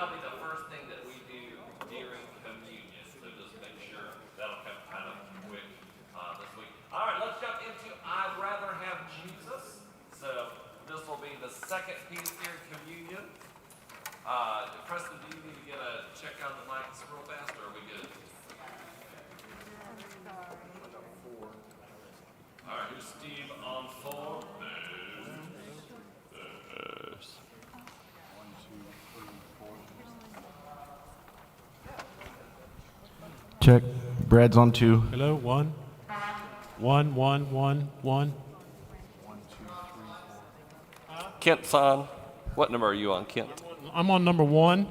that'll be the first thing that we do during communion. So just make sure that'll come kind of quick this week. All right, let's jump into I'd Rather Have Jesus. So this will be the second piece here in communion. Preston, do you need to get a check on the mics real fast, or are we good? All right, here's Steve on 4. Check. Brad's on 2. Hello, 1. 1, 1, 1, 1. Kent's on. What number are you on, Kent? I'm on number 1.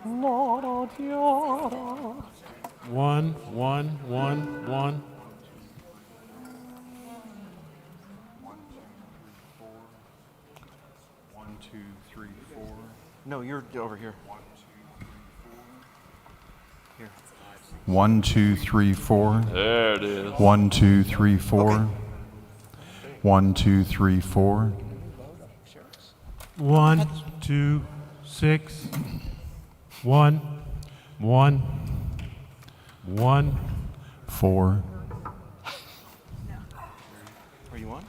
One, 1. No, you're over here. 1, 2, 3, 4. There it is. 1, 2, 3, 4. 1, 2, 3, 4. 1, 2, 6. 1, 1, 1. 4. Are you on?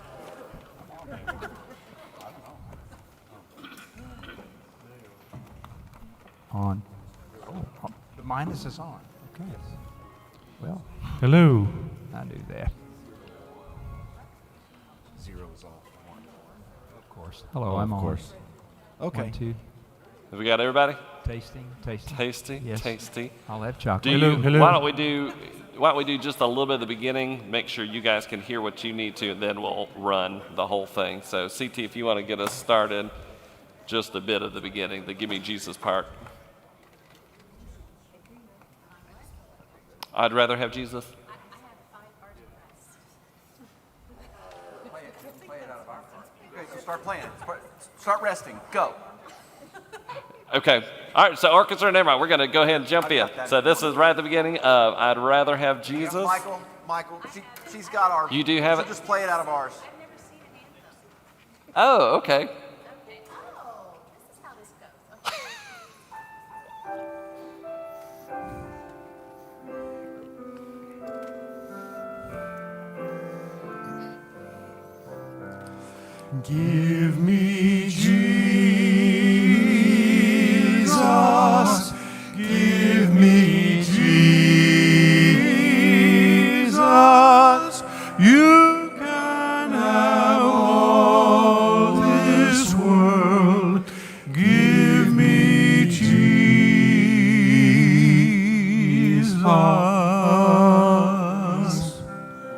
On. Oh, the minus is on. Okay. Well, Hello. I knew that. 0 is off. 1. Of course. Hello, I'm on. Of course. Okay. 1, 2. Have we got everybody? Tasting. Tasty, Yes. tasty. I'll have chocolate. Do you, Hello. Why don't we do just a little bit at the beginning, make sure you guys can hear what you need to, and then we'll run the whole thing. So CT, if you want to get us started, just a bit at the beginning, the Give Me Jesus part. I'd rather have Jesus. Play it out of our part. Okay, so start playing. Start resting. Go. Okay. All right, so orchestra, never mind. We're going to go ahead and jump in. got that. So this is right at the beginning of I'd Rather Have Jesus. Michael, she's got ours. You do have it? Just play it out of ours. Oh, okay. Okay. Oh, this is how this goes. Okay. Give me Jesus. Give me Jesus. You can have all this world. Give me Jesus.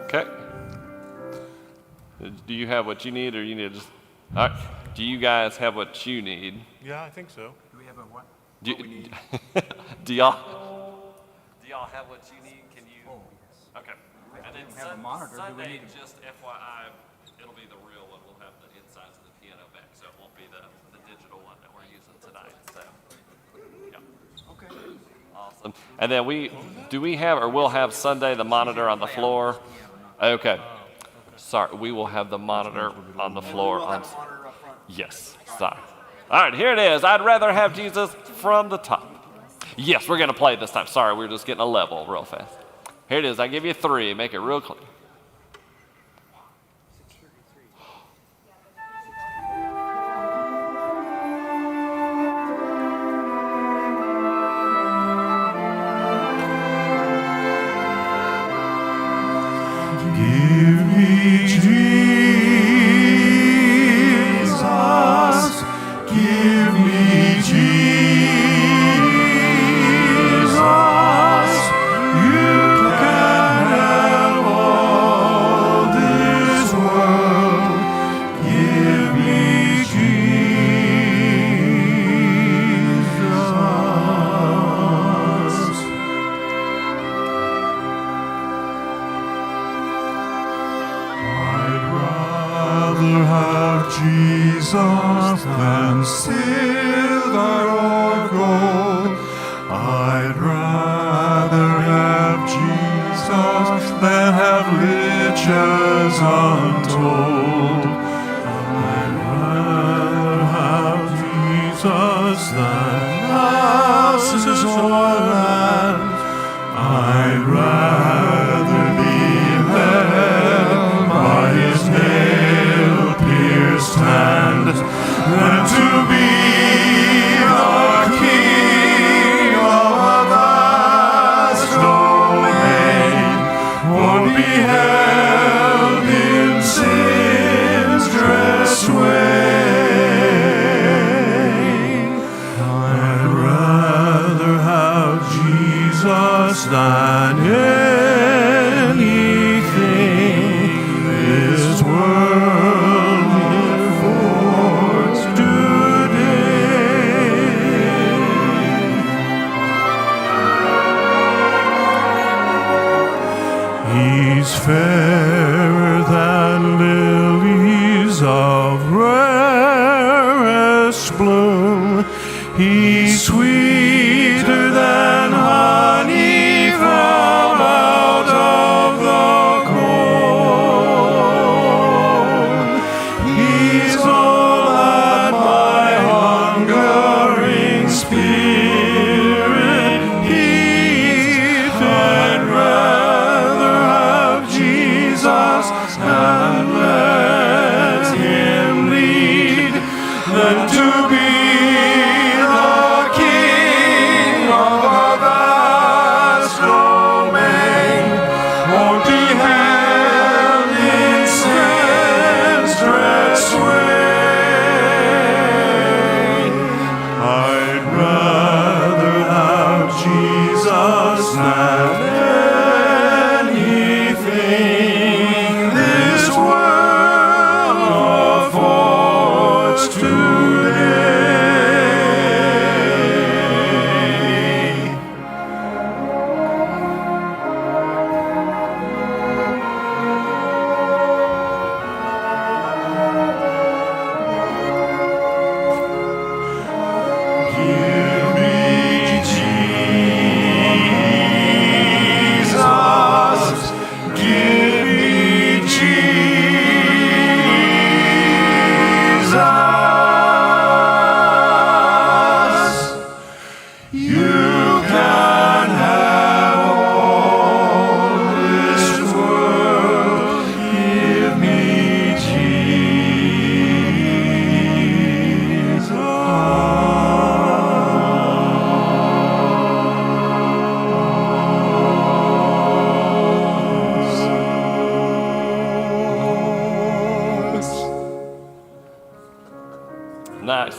Okay. Do you have what you need, or you need to just... All right. Do you guys have what you need? Yeah, I think so. Do we have a what? Do y'all have what you need? Can you? Oh, yes. Okay. And then have a monitor. Do we Sunday, need to- just FYI, it'll be the real one. We'll have the insides of the piano back, so it won't be the digital one that we're using tonight. So, yeah. Okay. Awesome. And then do we have, or we'll have Sunday the monitor on the floor? Okay. Sorry, we will have the monitor on the floor. We'll have a monitor up front. Yes, sorry. All right, here it is. I'd rather have Jesus from the top. Yes, we're going to play this time. Sorry, we're just getting a level real fast. Here it is. I give you 3. Make it real clear. Give me Jesus. Give me Jesus. You can have all this world. Give me Jesus. I'd rather have Jesus than silver or gold. I'd rather have Jesus than have riches untold. I'd rather or land. I'd rather be held by his nail-pierced hand than to be the king of a vast domain, or be held in sin's dressed way. I'd rather have Jesus than anything this world affords today. He's fairer than lilies of rarest bloom. He's sweeter than honey from out of the comb. He's all that my hungering spirit needs. I'd rather have Jesus and let him lead than to be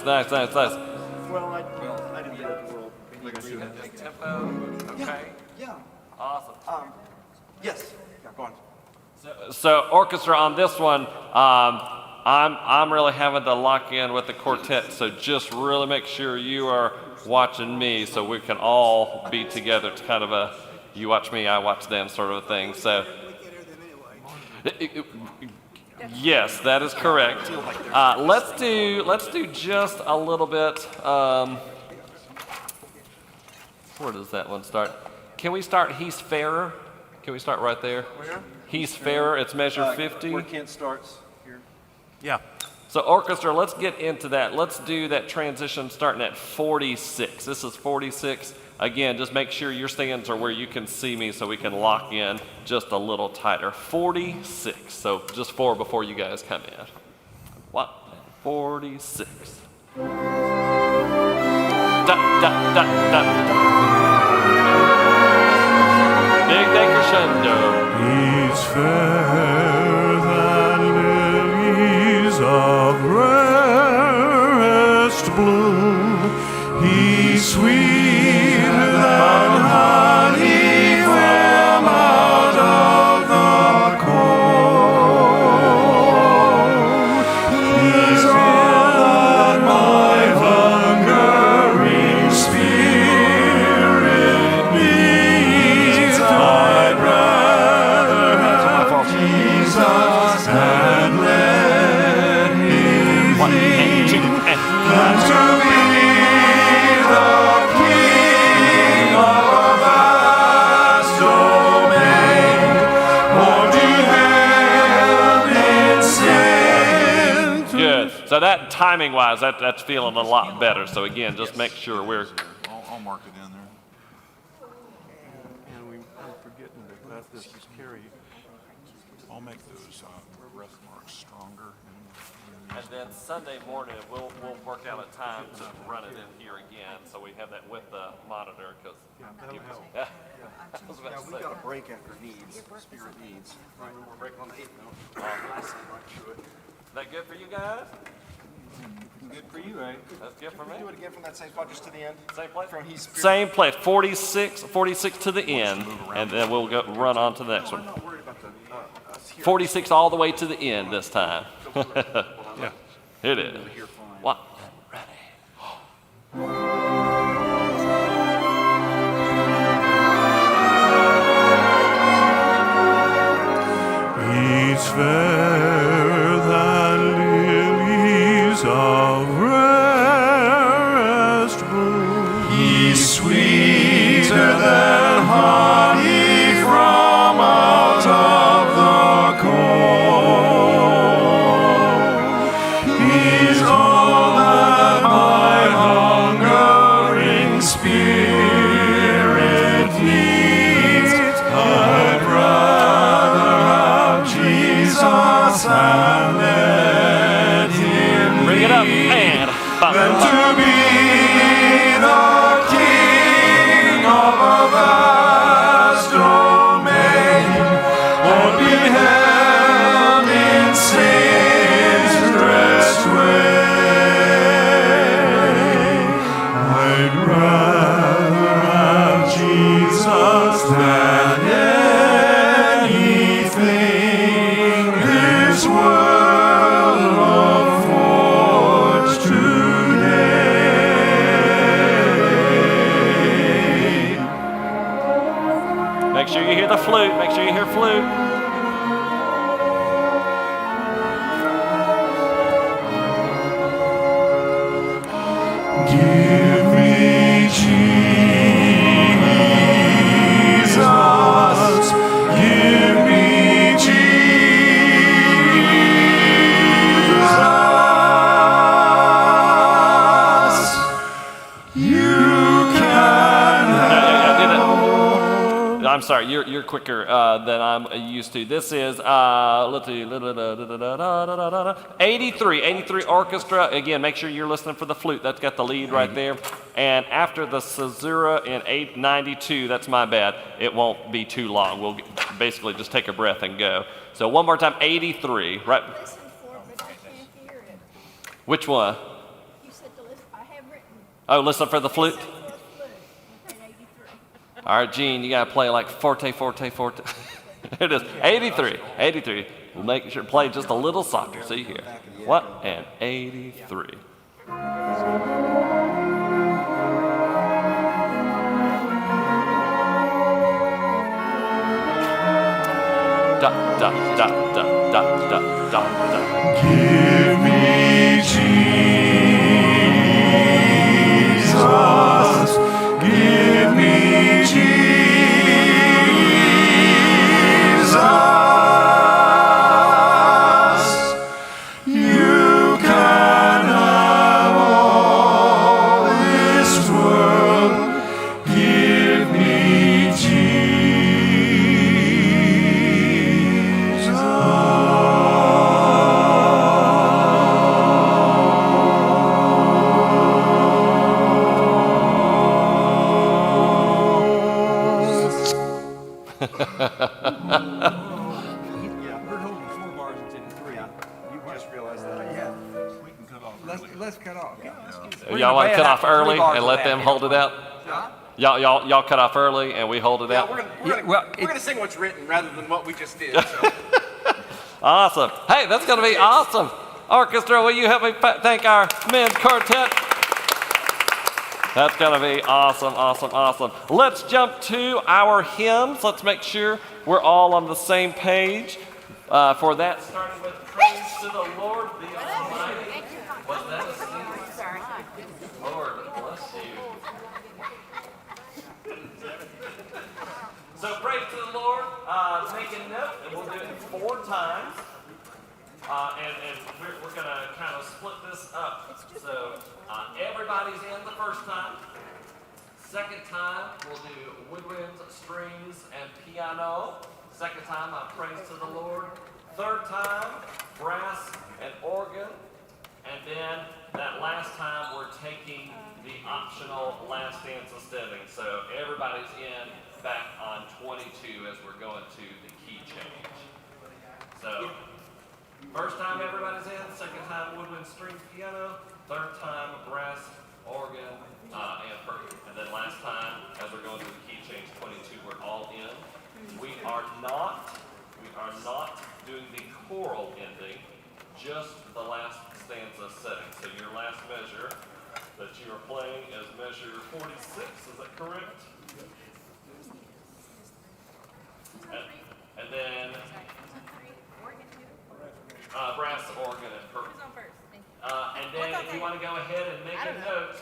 Nice. Well, I didn't get it the world. Like I should have. Tempo, okay. Yeah. Awesome. Yes. Yeah, go on. So orchestra on this one, I'm really having to lock in with the quartet. So just really make sure you are watching me, so we can all be together. It's kind of a you watch me, I watch them sort of a thing. So. Yes, that is correct. Let's do just a little bit. Where does that one start? Can we start He's Fairer? Can we start right there? Where? He's Fairer. It's measure 50. Where Kent starts here. Yeah. So orchestra, let's get into that. Let's do that transition starting at 46. This is 46. Again, just make sure your stands are where you can see me so we can lock in just a little tighter. 46. So just 4 before you guys come in. 46. Da, da, da, da. Big day crescendo. He's fairer than lilies of rarest bloom. He's sweeter than honey from out of the comb. He's all that my hungering spirit needs. I'd rather have Jesus and let him lead than to be the king of a vast domain, or be held in sin. Good. So that timing wise, that's feeling a lot better. So again, just make sure we're I'll mark it in there. make those breath marks stronger. And then Sunday morning, we'll work out a time to run it in here again, so we have that with the monitor, because yeah, I was about to We say. got a break after needs, spirit needs. Right. We're breaking on the 8th now. Last time, right through it. Is that good for you guys? Good for you, eh? That's good for me. Do it again from that same spot, just to the end. Same place? From he's Same place, 46 to the end, and then we'll go run on to the next I'm one. not worried about the us here. 46 all the way to the end this time. Yeah. It is. One, He's fairer than lilies of rarest bloom. He's sweeter than honey from out of the comb. He's all that my hungering spirit needs. I'd rather have Jesus and let Him bring it up, lead and than to be the king of a vast domain, or be held in sin's dressed way. I'd rather have Jesus than anything this world affords today. make sure you hear the flute. Make sure you hear flute. Give me Jesus. Give me Jesus. You can I'm sorry, you're quicker than I'm used to. This is 83 Orchestra. Again, make sure you're listening for the flute. That's got the lead right there. And after the caesura in 892, that's my bad. It won't be too long. We'll basically just take a breath and go. So one more time, 83. Right? Listen for it, but I can't hear it. Which one? You said to listen, I have written. Oh, listen for the flute. Listen for the flute. Okay, 83. All right, Gene, you got to play like forte, forte, forte. It is 83. We'll make sure to play just a little softer so you hear. What? And 83. Da, da, da, da, da, da, da, da. give me Jesus. Give me Jesus. You can have all this world. Give me We're holding 4 bars instead of 3. You just realized that. Yeah. We can cut off. Let's cut off. Y'all want to cut off early and let them hold it out? Y'all cut off early and we hold it Yeah, out? we're gonna sing what's written rather than what we just did. So. Awesome. Hey, that's going to be awesome. Orchestra, will you help me thank our men's quartet? That's going to be awesome, awesome, awesome. Let's jump to our hymns. Let's make sure we're all on the same page for that. Starting with Praise to the Lord, the Almighty. Was that a sneeze? Sorry. Lord, bless you. So praise to the Lord. Make a note, and we'll do it 4 times. And we're going to kind of split this up. So everybody's in the first time. Second time, we'll do woodwinds, strings, and piano. Second time, praise to the Lord. Third time, brass and organ. And then that last time, we're taking the optional last stanza setting. So everybody's in back on 22 as we're going to the key change. So first time everybody's in, second time woodwind string piano, third time brass, organ, and percussion. And then last time, as we're going to the key change 22, we're all in. We are not doing the choral ending, just the last stanza setting. So your last measure that you are playing is measure 46, is that correct? And then brass, organ, and percussion. Who's on first? Thank you. And then if you want to go ahead and make a note,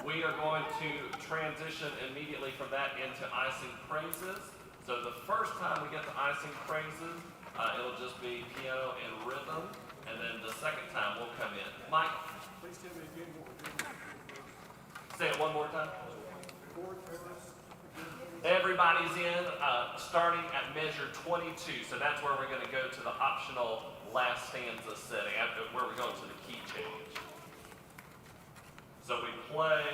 we are going to transition immediately from that into icing praises. So the first time we get to icing praises, it'll just be piano and rhythm. And then the second time we'll come in. Mike? Please tell me again what we're doing. Say it one more time. Everybody's in, starting at measure 22. So that's where we're going to go to the optional last stanza setting, after where we're going to the key change. So we play,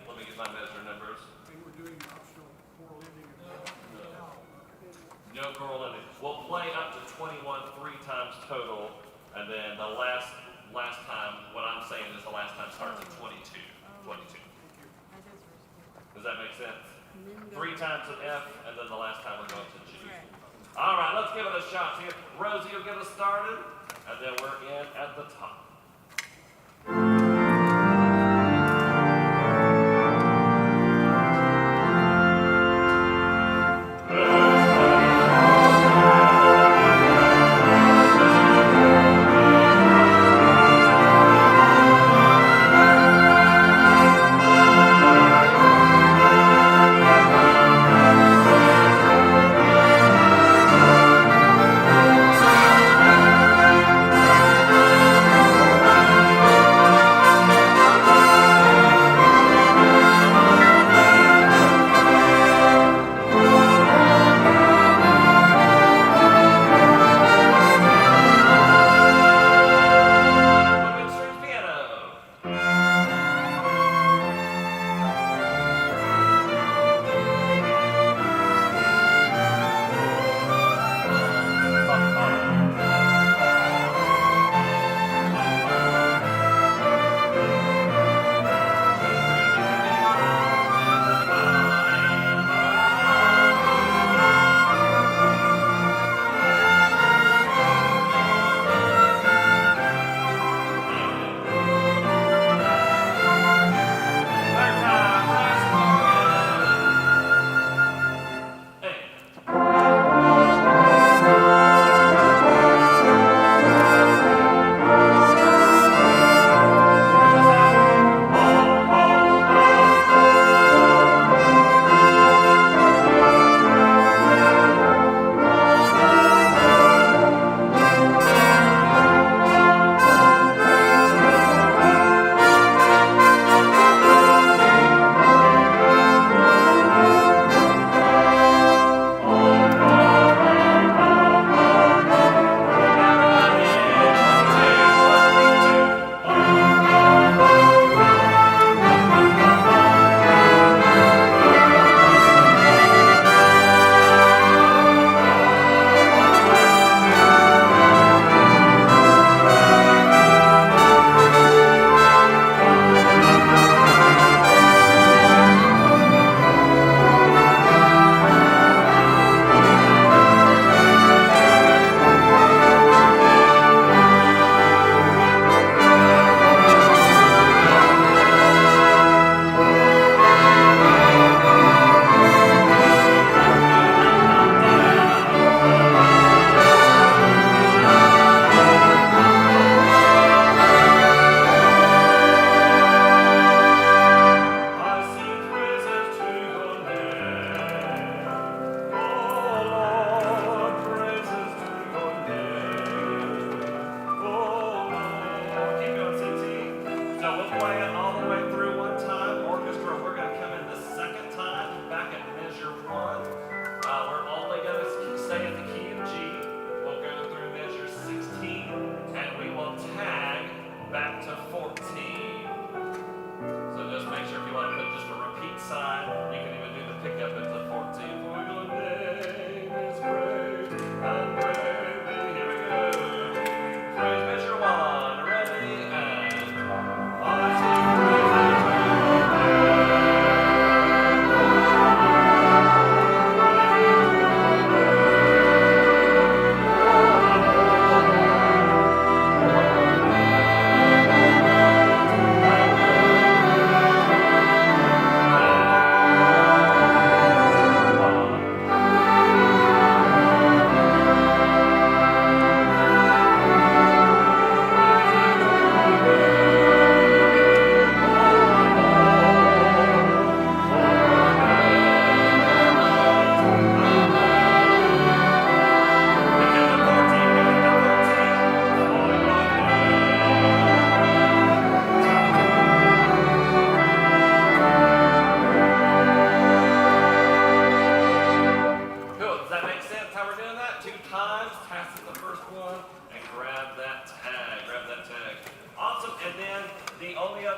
let me get my measure numbers. And we're doing optional choral ending. No choral ending. We'll play up to 21 3 times total, and then the last time, what I'm saying is the last time starts at 22. 22. Does that make sense? 3 times an F, and then the last time we're going to G. All right, let's give it a shot here. Rosie will get us started, and then we're in at the top.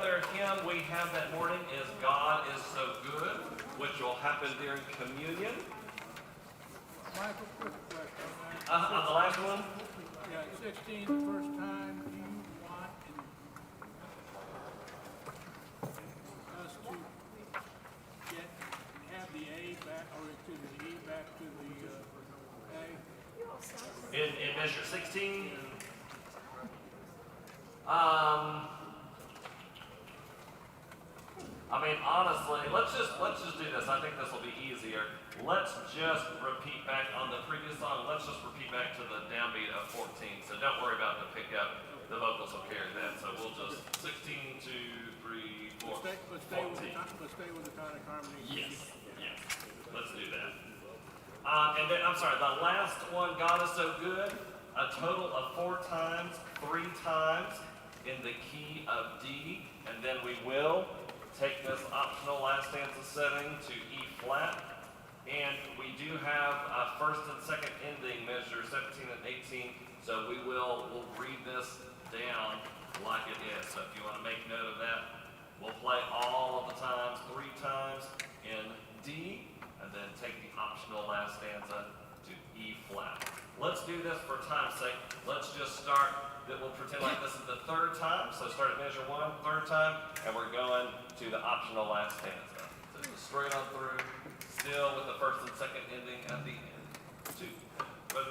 other hymn we have that morning is God is So Good, which will happen during communion. Michael, quick question on that. On the last one? Yeah, 16, the first time, do you want us to have the A back, or excuse me, the E back to the A? In measure 16? I mean, honestly, let's just do this. I think this will be easier. Let's just repeat back on the previous song. Let's just repeat back to the downbeat of 14. So don't worry about the pickup. The vocals will carry that. So we'll just 16, 2, 3, 4, 14. Let's stay with the tonic harmony. Yes. Let's do that. And then, I'm sorry, the last one, God is So Good, a total of 4 times, 3 times in the key of D, and then we will take this optional last stanza setting to E flat, and we do have a first and second ending measure 17 and 18, so we'll read this down like it is. So if you want to make note of that, we'll play all of the times 3 times in D, and then take the optional last stanza to E flat. Let's do this for time's sake. Let's just start. We'll pretend like this is the 3rd time. So start at measure 1, 3rd time, and we're going to the optional last stanza. So just straight on through, still with the first and second ending at the end. 2, 3.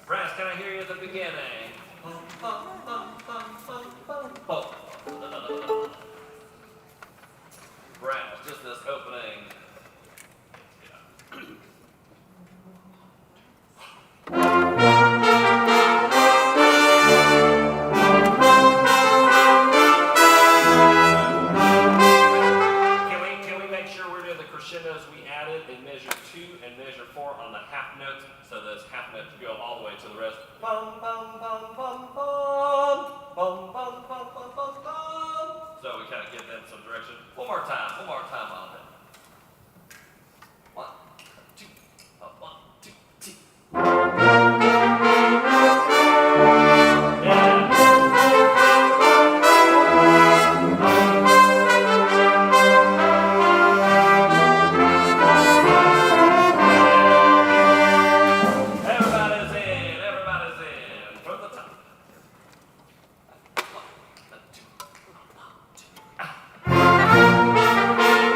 Brass, can I hear you at the beginning? Brass, just this opening. Can we make sure we're doing the crescendos we added in measure 2 and measure 4 on the half notes, so those half notes go all the way to the rest. Bum, bum, bum, bum, bum, bum, bum, bum, bum, bum, bum. So we kind of give them some direction. One more time on it. 1, 2, 1, 2, 3. Everybody's in from the top. 1, 2, 1, 2.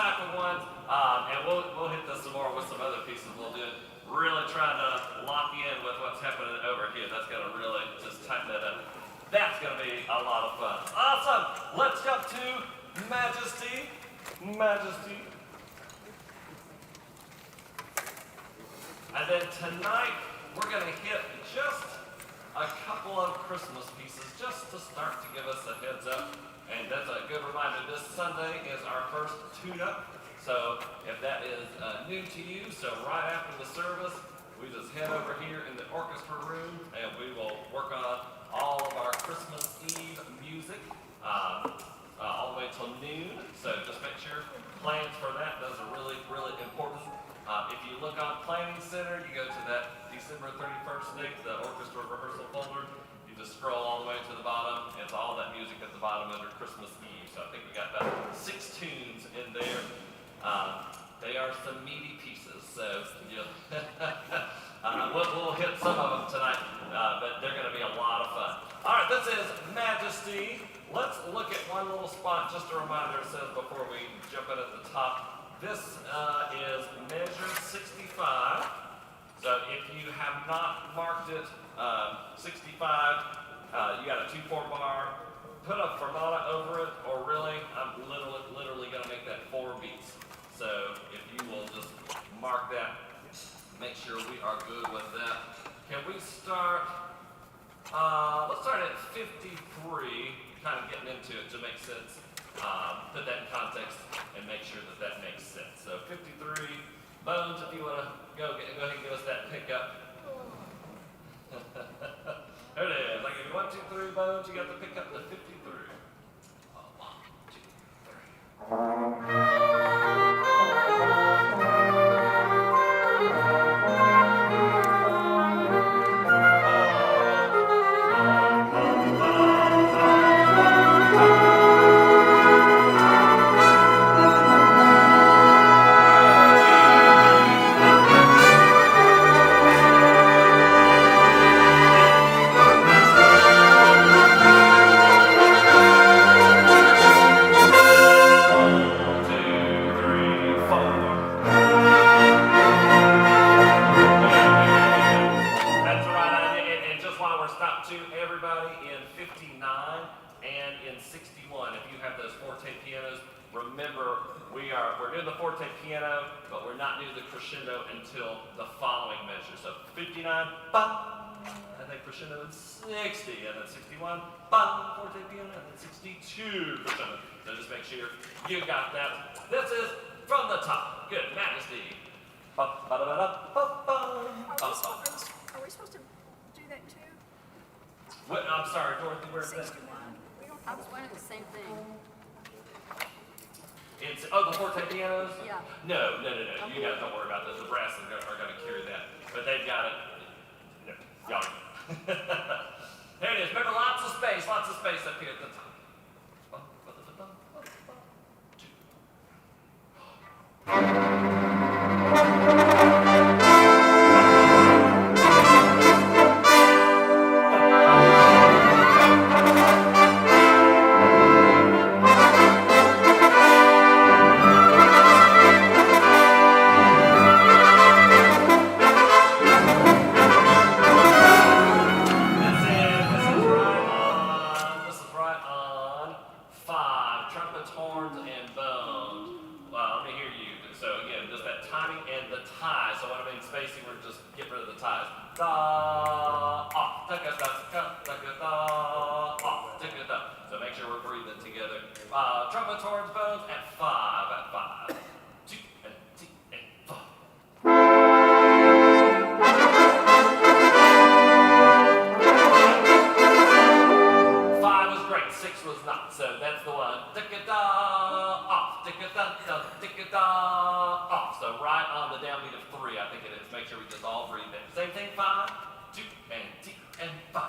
type of ones, and we'll hit this some more with some other pieces we'll do. Really trying to lock you in with what's happening over here. That's going to really just tighten that up. That's going to be a lot of fun. Awesome. Let's jump to Majesty. Majesty. And then tonight, we're going to hit just a couple of Christmas pieces just to start to give us a heads up. And that's a good reminder. This Sunday is our first tune-up. So if that is new to you, so right after the service, we just head over here in the orchestra room and we will work on all of our Christmas Eve music all the way till noon. So just make sure plans for that. Those are really, really important. If you look on Planning Center, you go to that December 31st date, the orchestra rehearsal folder. You just scroll all the way to the bottom. It's all that music at the bottom under Christmas Eve. So I think we got about 6 tunes in there. They are some meaty pieces, so we'll hit some of them tonight, but they're going to be a lot of fun. All right, this is Majesty. Let's look at one little spot, just a reminder, it says before we jump in at the top. This is measure 65. So if you have not marked it, 65, you got a 2/4 bar. Put a fermata over it, or really, I'm literally going to make that 4 beats. So if you will just mark that, make sure we are good with that. Can we start, let's start at 53, kind of getting into it to make sense. Put that in context and make sure that that makes sense. So 53, Bones, if you want to go ahead and give us that pickup. There it is. I give you 1, 2, 3, Bones, you got the pickup to 53. 1, 2, 3. Until the following measure. So 59, bum, and then crescendo in 60, and then 61, bum, forte piano, and then 62 crescendo. So just make sure you got that. This is from the top. Good, Majesty. Are we supposed to do that too? What, I'm sorry, Dorothy, where's that? 61. I was wondering the same thing. It's, the forte pianos? Yeah. No. You guys don't worry about this. The brass are going to carry that. But they've got it. No, y'all. There it is. Remember, lots of space up here at the top. Trumpets, horns, bones, at 5, 2, and 4. 5 was great, 6 was not, so that's the one. Tick-a-da, off, tick-a-da, tick-a-da, off. So right on the downbeat of 3, I think it is. Make sure we just all breathe in. Same thing, 5, 2, and T, and 5.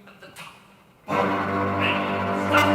At the top. And stop.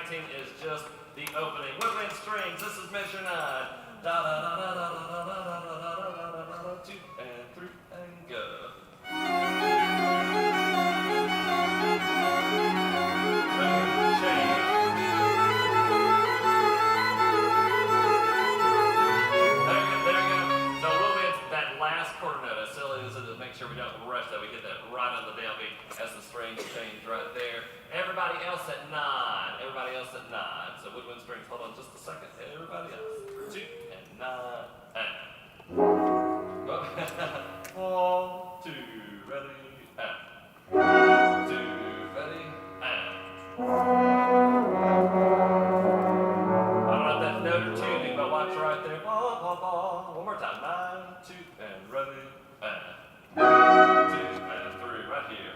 chanting is just the opening. Woodwind strings, this is measure 9. Da da da da da da da da da da da da da 2 and 3 and go. Change. There you go. So we'll get that last quarter note, as silly as it is, make sure we don't rush that. We get that right on the downbeat as the strings change right there. Everybody else at 9. Everybody else at 9. So woodwind strings, hold on just a second. Everybody else. 2 and 9 and. 1, 2, ready, and. 1, 2, ready, and. I don't know if that's note or tuning, but watch right there. One more time. 9, 2, and ready, and. 2 and 3, right here.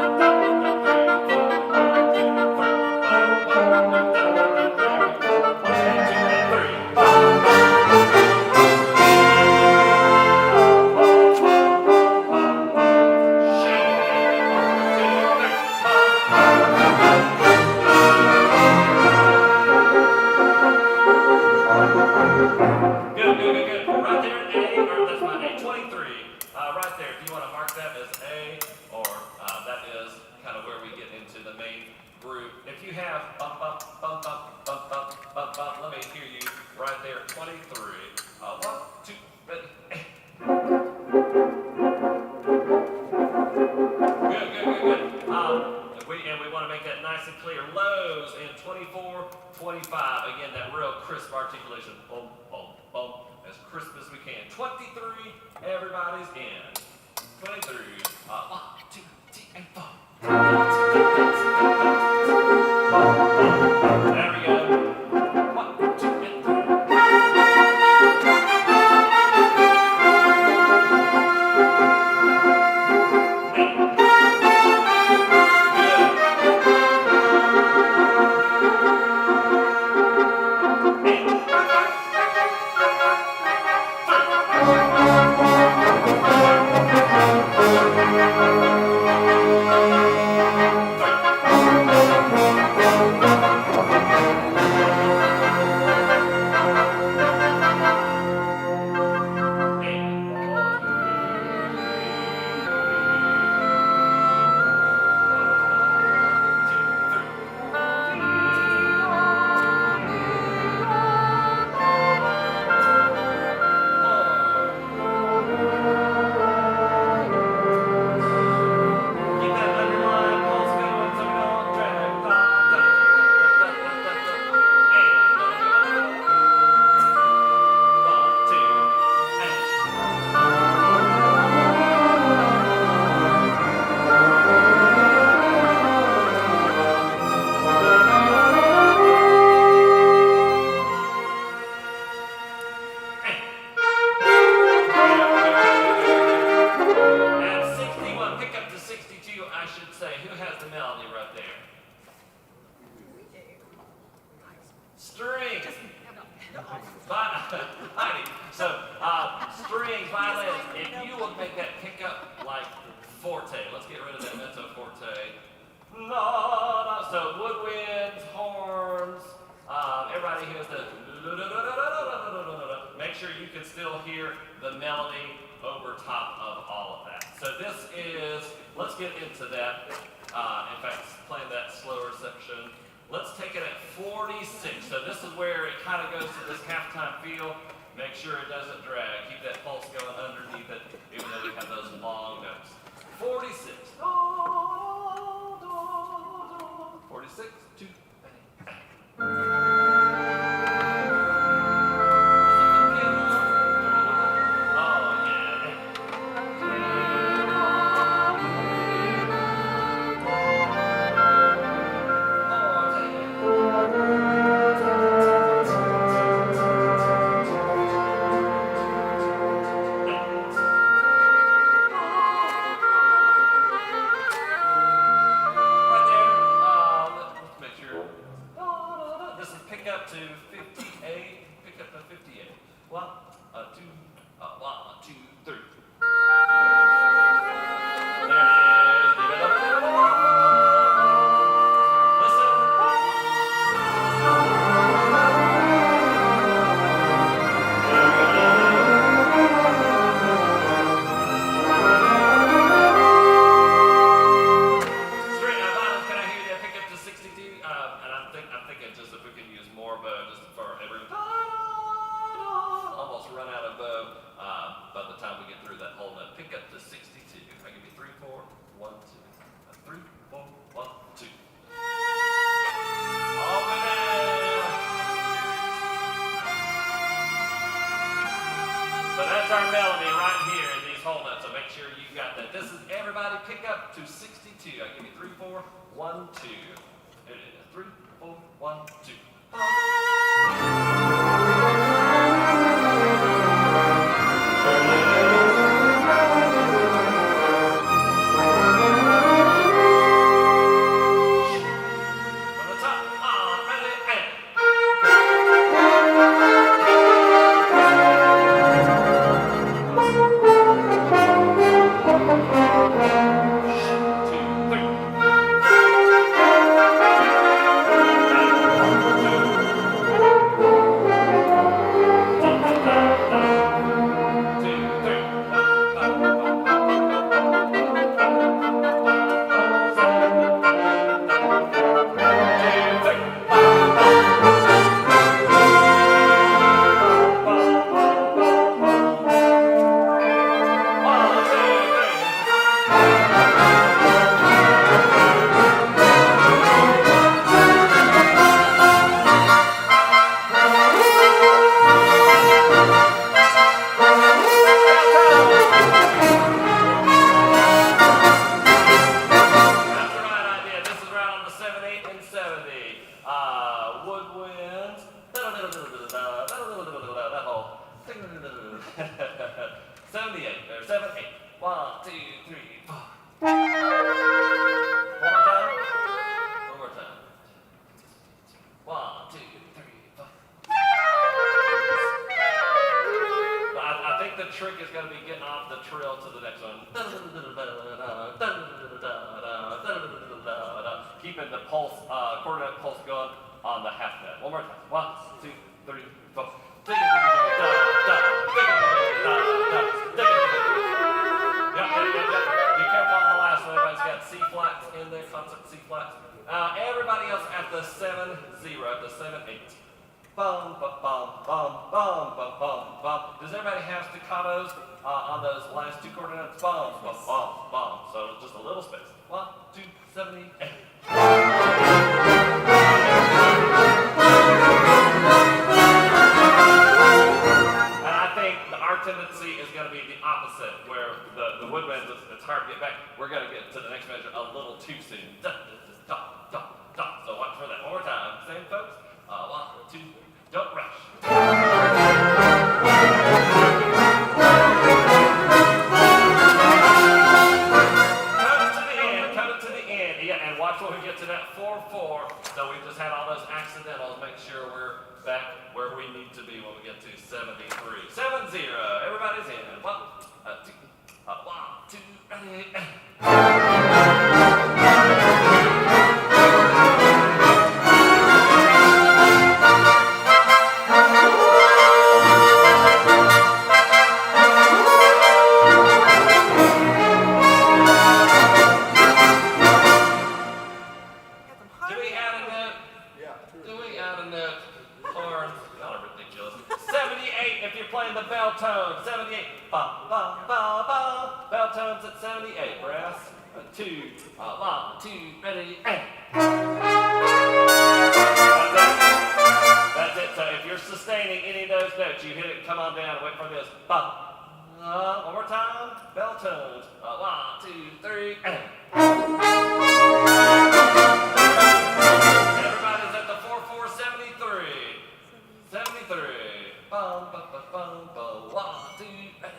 nice and clear. Lows in 24, 25. Again, that real crisp articulation. Boom, boom, boom. As crisp as we can. 23, everybody's in. 23. 1, 2, 3, and 4. There we go. 1, 2, and 3. Strings, violins, if you will make that pick up like forte, let's get rid of that mezzo forte. La, la. So woodwinds, horns, everybody hears the make sure you can still hear the melody over top of all of that. So this is, let's get into that. In fact, playing that slower section. Let's take it at 46. So this is where it kind of goes to this halftime feel. Make sure it doesn't drag. Keep that pulse going underneath it, even though we have those long notes. 46. 46, 2, our melody right here in these whole notes, so make sure you got that. This is everybody pick up to 62. I give you 3, 4, 1, 2. It is 3, 4, 1, 2. keeping the pulse, coordinate pulse going on the half note. One more time. 1, 2, 3, 4. Be careful on the last one. Everybody's got C flats in there, concert C flats. Everybody else at the 7-0, at the 7-8. Bum, bum, bum, bum, bum, bum, bum, bum. Does everybody have staccatos on those last two quarter notes? Bum, bum, bum, bum. So just a little space. 1, 2, 7, 8. And I think our tendency is going to be the opposite, where the woodwinds, it's hard to get back. We're going to get to the next measure a little too soon. Da, da, da, da. So watch for that. One more time. Same folks. 1, 2, don't rush. Coming to the end. Yeah, and watch when we get to that 4-4. So we've just had all those accidentals. Make sure we're back where we need to be when we get to 73. 7-0. Everybody's in. 1, 2, 1, 2, ready. Tone, 78. Ba, ba, ba, ba. Bell tones at 78. Brass. 2. 1, 2, ready. That's it. So if you're sustaining any of those notes, you hit it, come on down, wait for this. Ba. One more time. Bell tones. 1, 2, 3. Everybody's at the 4-4, 73. 73. Bum, bum, bum, bum, bum. 1, 2, ready.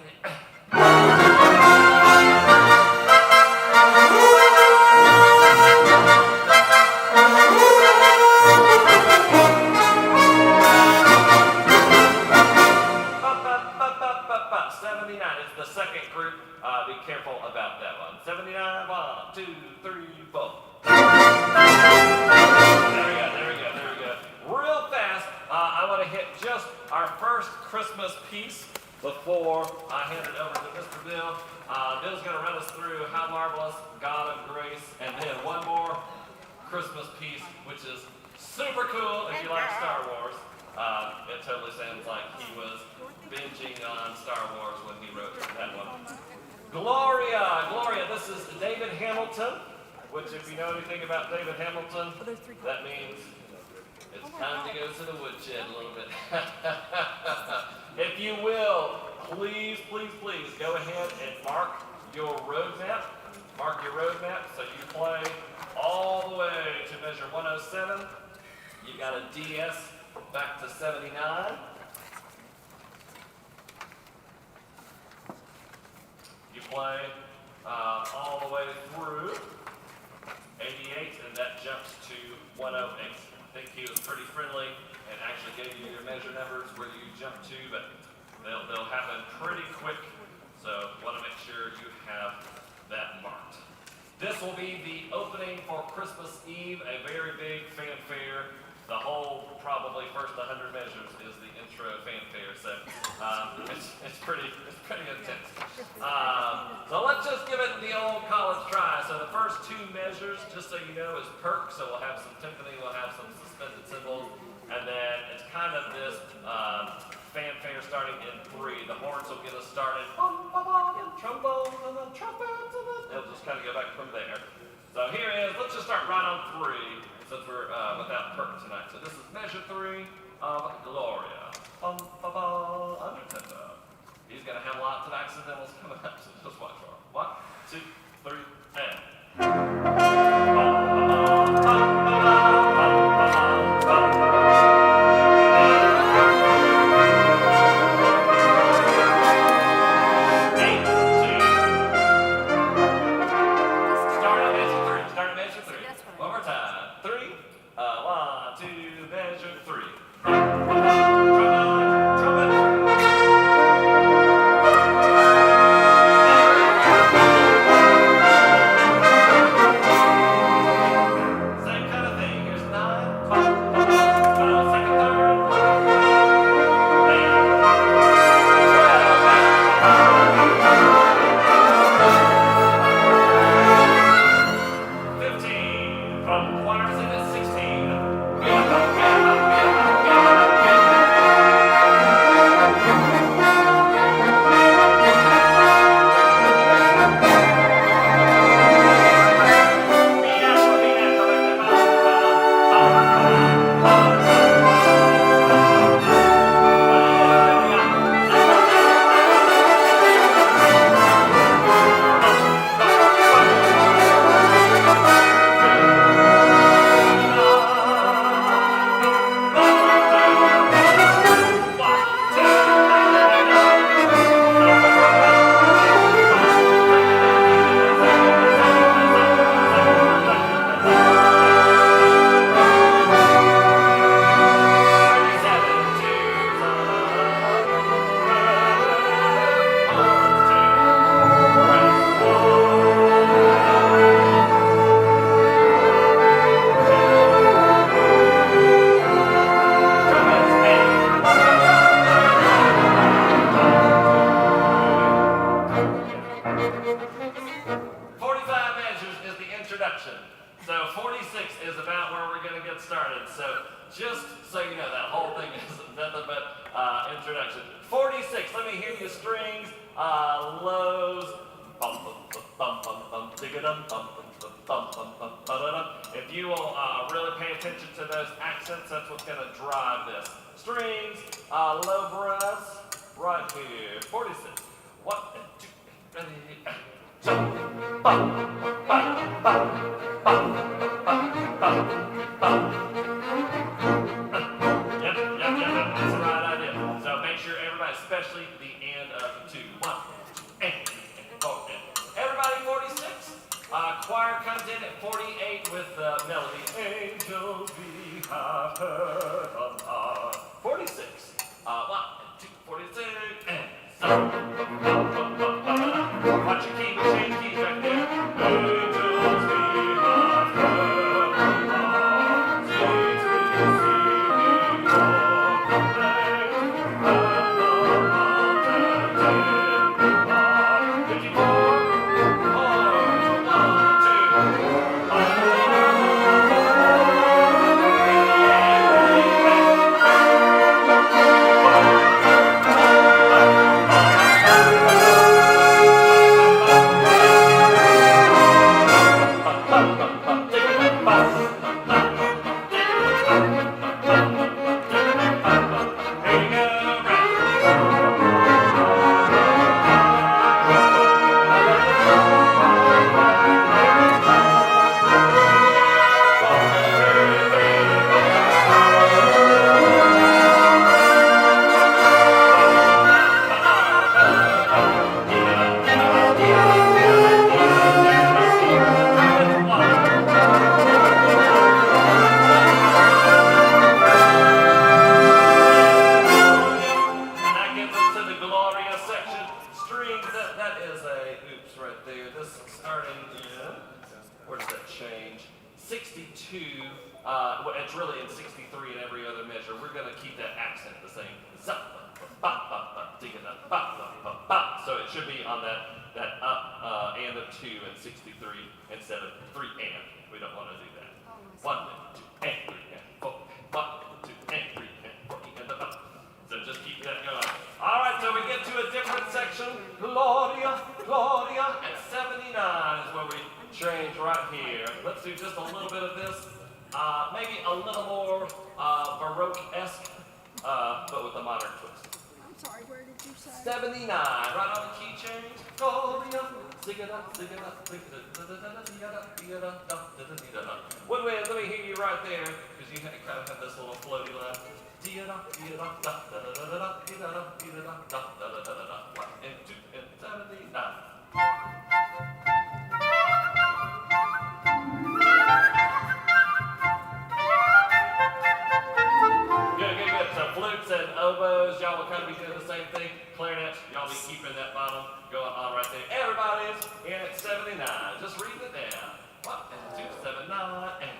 It's the second group. Be careful about that one. 79. 1, 2, 3, 4. There we go. Real fast. I want to hit just our first Christmas piece before I hand it over to Mr. Bill. Bill's going to run us through How Marvelous, God of Grace, and then one more Christmas piece, which is super cool if you like Star Wars. It totally sounds like he was binging on Star Wars when he wrote that one. Gloria, this is David Hamilton, which if you know anything about David Hamilton, that means it's time to go to the woodshed a little bit. If you will, please go ahead and mark your roadmap. So you play all the way to measure 107. You got a DS back to 79. You play all the way through 88, and that jumps to 108. I think he was pretty friendly and actually gave you your measure numbers where you jump to, but they'll happen pretty quick, so want to make sure you have that marked. This will be the opening for Christmas Eve, a very big fanfare. The whole probably first 100 measures is the intro fanfare, so it's pretty intense. So let's just give it the old college try. So the first two measures, just so you know, is perk. So we'll have some timpani, we'll have some suspended cymbals, and then it's kind of this fanfare starting in 3. The horns will get us started. Trombones and then trumpets, and then it'll just kind of go back from there. So here is, let's just start right on 3, since we're without perk tonight. So this is measure 3 of Gloria. Under tempo. He's going to have lots of accidentals coming up, so just watch for him. 1, 2, 3, and. Start at measure 3. One more time. 3. 1, 2, measure 3. Choir sing at 16. So 46 is about where we're going to get started. So just so you know, that whole thing is nothing but introduction. 46, let me hear you strings, lows, bum bum bum bum bum digga-dum bum bum bum bum bum ba-da-dum. If you will really pay attention to those accents, that's what's going to drive this. Strings, low breaths, right here. 46. 1 and 2 and 3. Jump, bum, bum, bum, bum, bum, bum. Yep, that's the right idea. So make sure everybody, especially the end of 2. 1, 2, and 4. Everybody 46. Choir comes in at 48 with the melody. Angels we have heard on high. 46. 1 and 2, 46, and so. Watch your key, change keys right there. Angels we have heard on high. Saints we singing all the praise. And the mountains in high. 54. 62, well, it's really in 63 in every other measure. We're going to keep that accent the same. So it should be on that up and of 2 and 63 instead of 3 and. We don't want to do that. 1 and 2 and 3 and 4. 1 and 2 and 3 and 4 and up. So just keep that going. All right, so we get to a different section. Gloria, Gloria, at 79 is where we change right here. Let's do just a little bit of this. Maybe a little more Baroque-esque, but with a modern twist. I'm sorry, where did you say? 79, right on the key change. Gloria, sing-a-da, sing-a-da, sing-a-da, one way, let me hear you right there, because you kind of have this little floaty line. 1 and 2 and 79. Good. So flutes and oboes, y'all will kind of be doing the same thing. Clarinets, y'all be keeping that bottom going on right there. Everybody's in at 79. Just read it down. 1 and 2, 7, 9, and.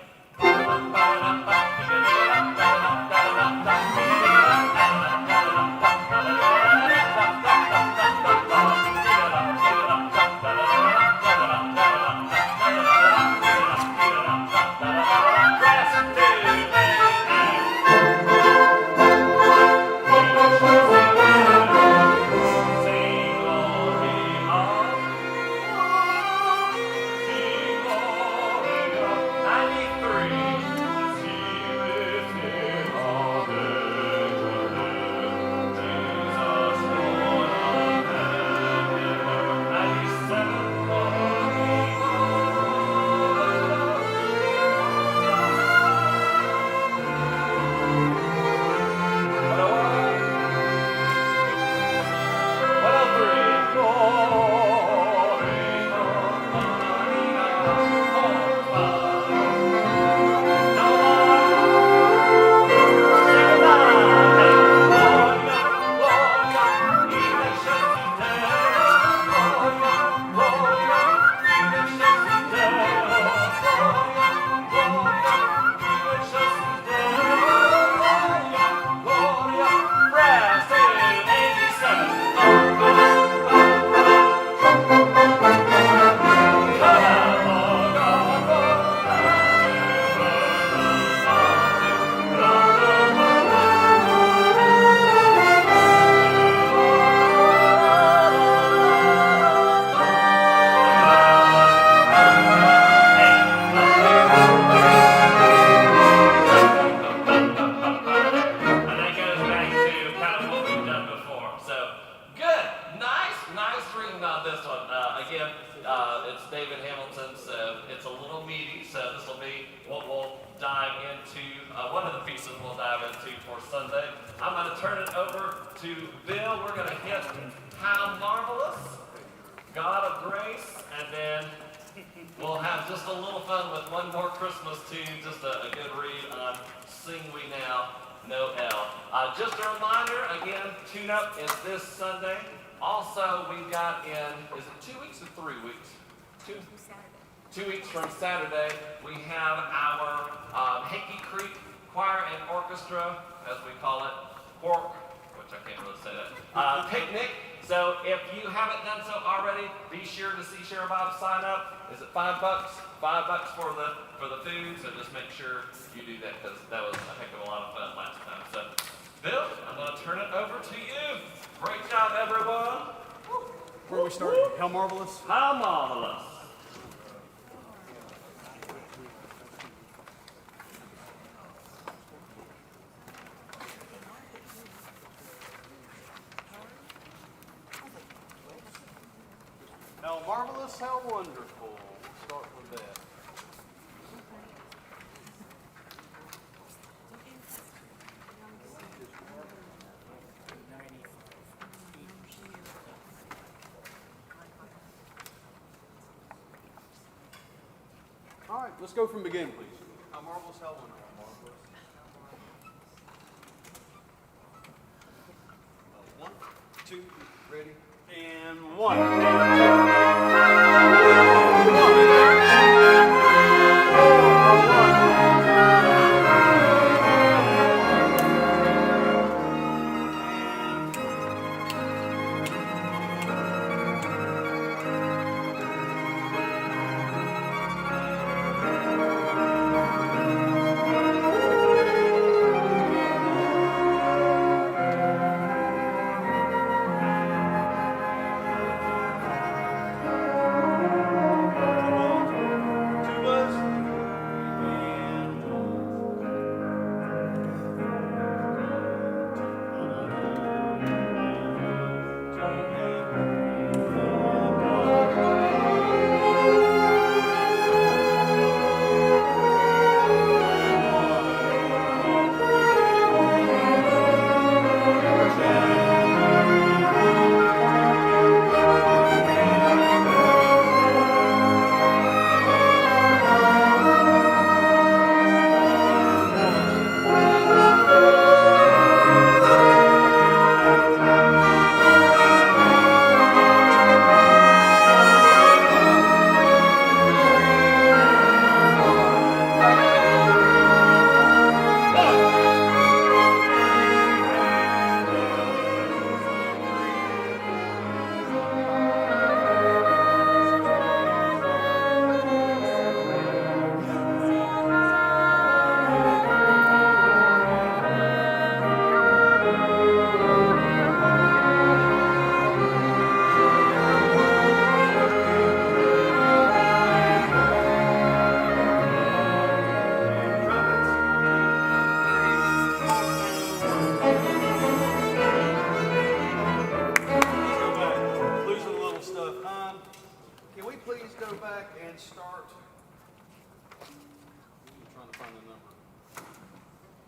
pieces we'll dive into for Sunday. I'm going to turn it over to Bill. We're going to hit How Marvelous, God of Grace, and then we'll have just a little fun with one more Christmas tune, just a good read on Sing We Now, Noel. Just a reminder, again, Tune Up is this Sunday. Also, we've got is it 2 weeks or 3 weeks? 2 weeks from Saturday, we have our Hanky Creek Choir and Orchestra, as we call it, which I can't really say that, picnic. So if you haven't done so already, be sure to see Sheriff Bob sign up. Is it $5? $5 for the food, so just make sure you do that because that was a heck of a lot of fun last time. So, Bill, I'm going to turn it over to you. Great job, everyone. Where are we starting? How marvelous? How marvelous. How marvelous, how wonderful. We'll start with that. All right, let's go from begin, please. How marvelous, how wonderful. One, two, ready, and one.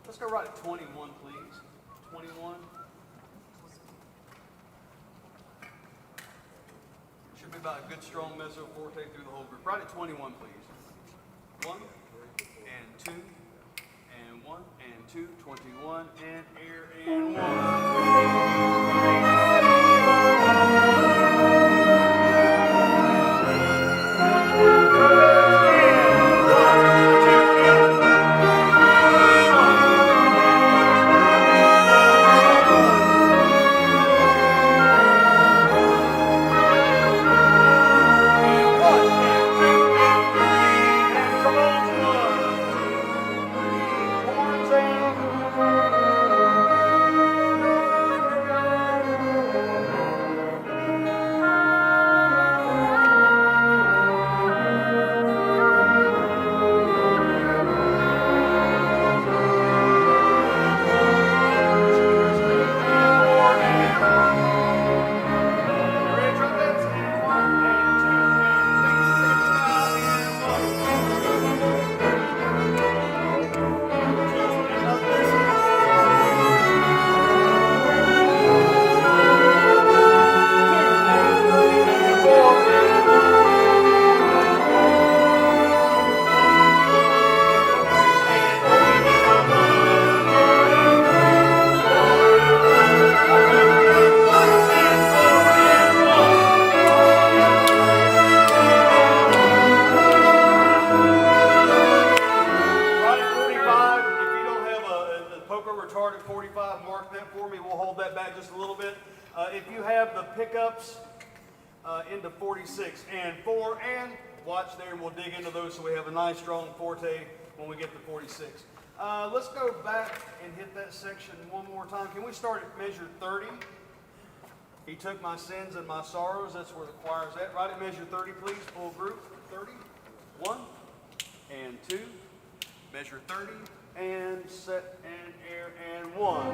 Let's go right at 21, please. 21. Should be about a good strong mezzo forte through the whole group. Right at 21, please. 1 and 2 and 1 and 2, 21 and air and 1. 45, mark that for me. We'll hold that back just a little bit. If you have the pickups into 46 and 4 and watch there, and we'll dig into those so we have a nice strong forte when we get to 46. Let's go back and hit that section one more time. Can we start at measure 30? He took my sins and my sorrows. That's where the choir's at. Right at measure 30, please. Full group. 30. 1 and 2. Measure 30 and set and air and 1.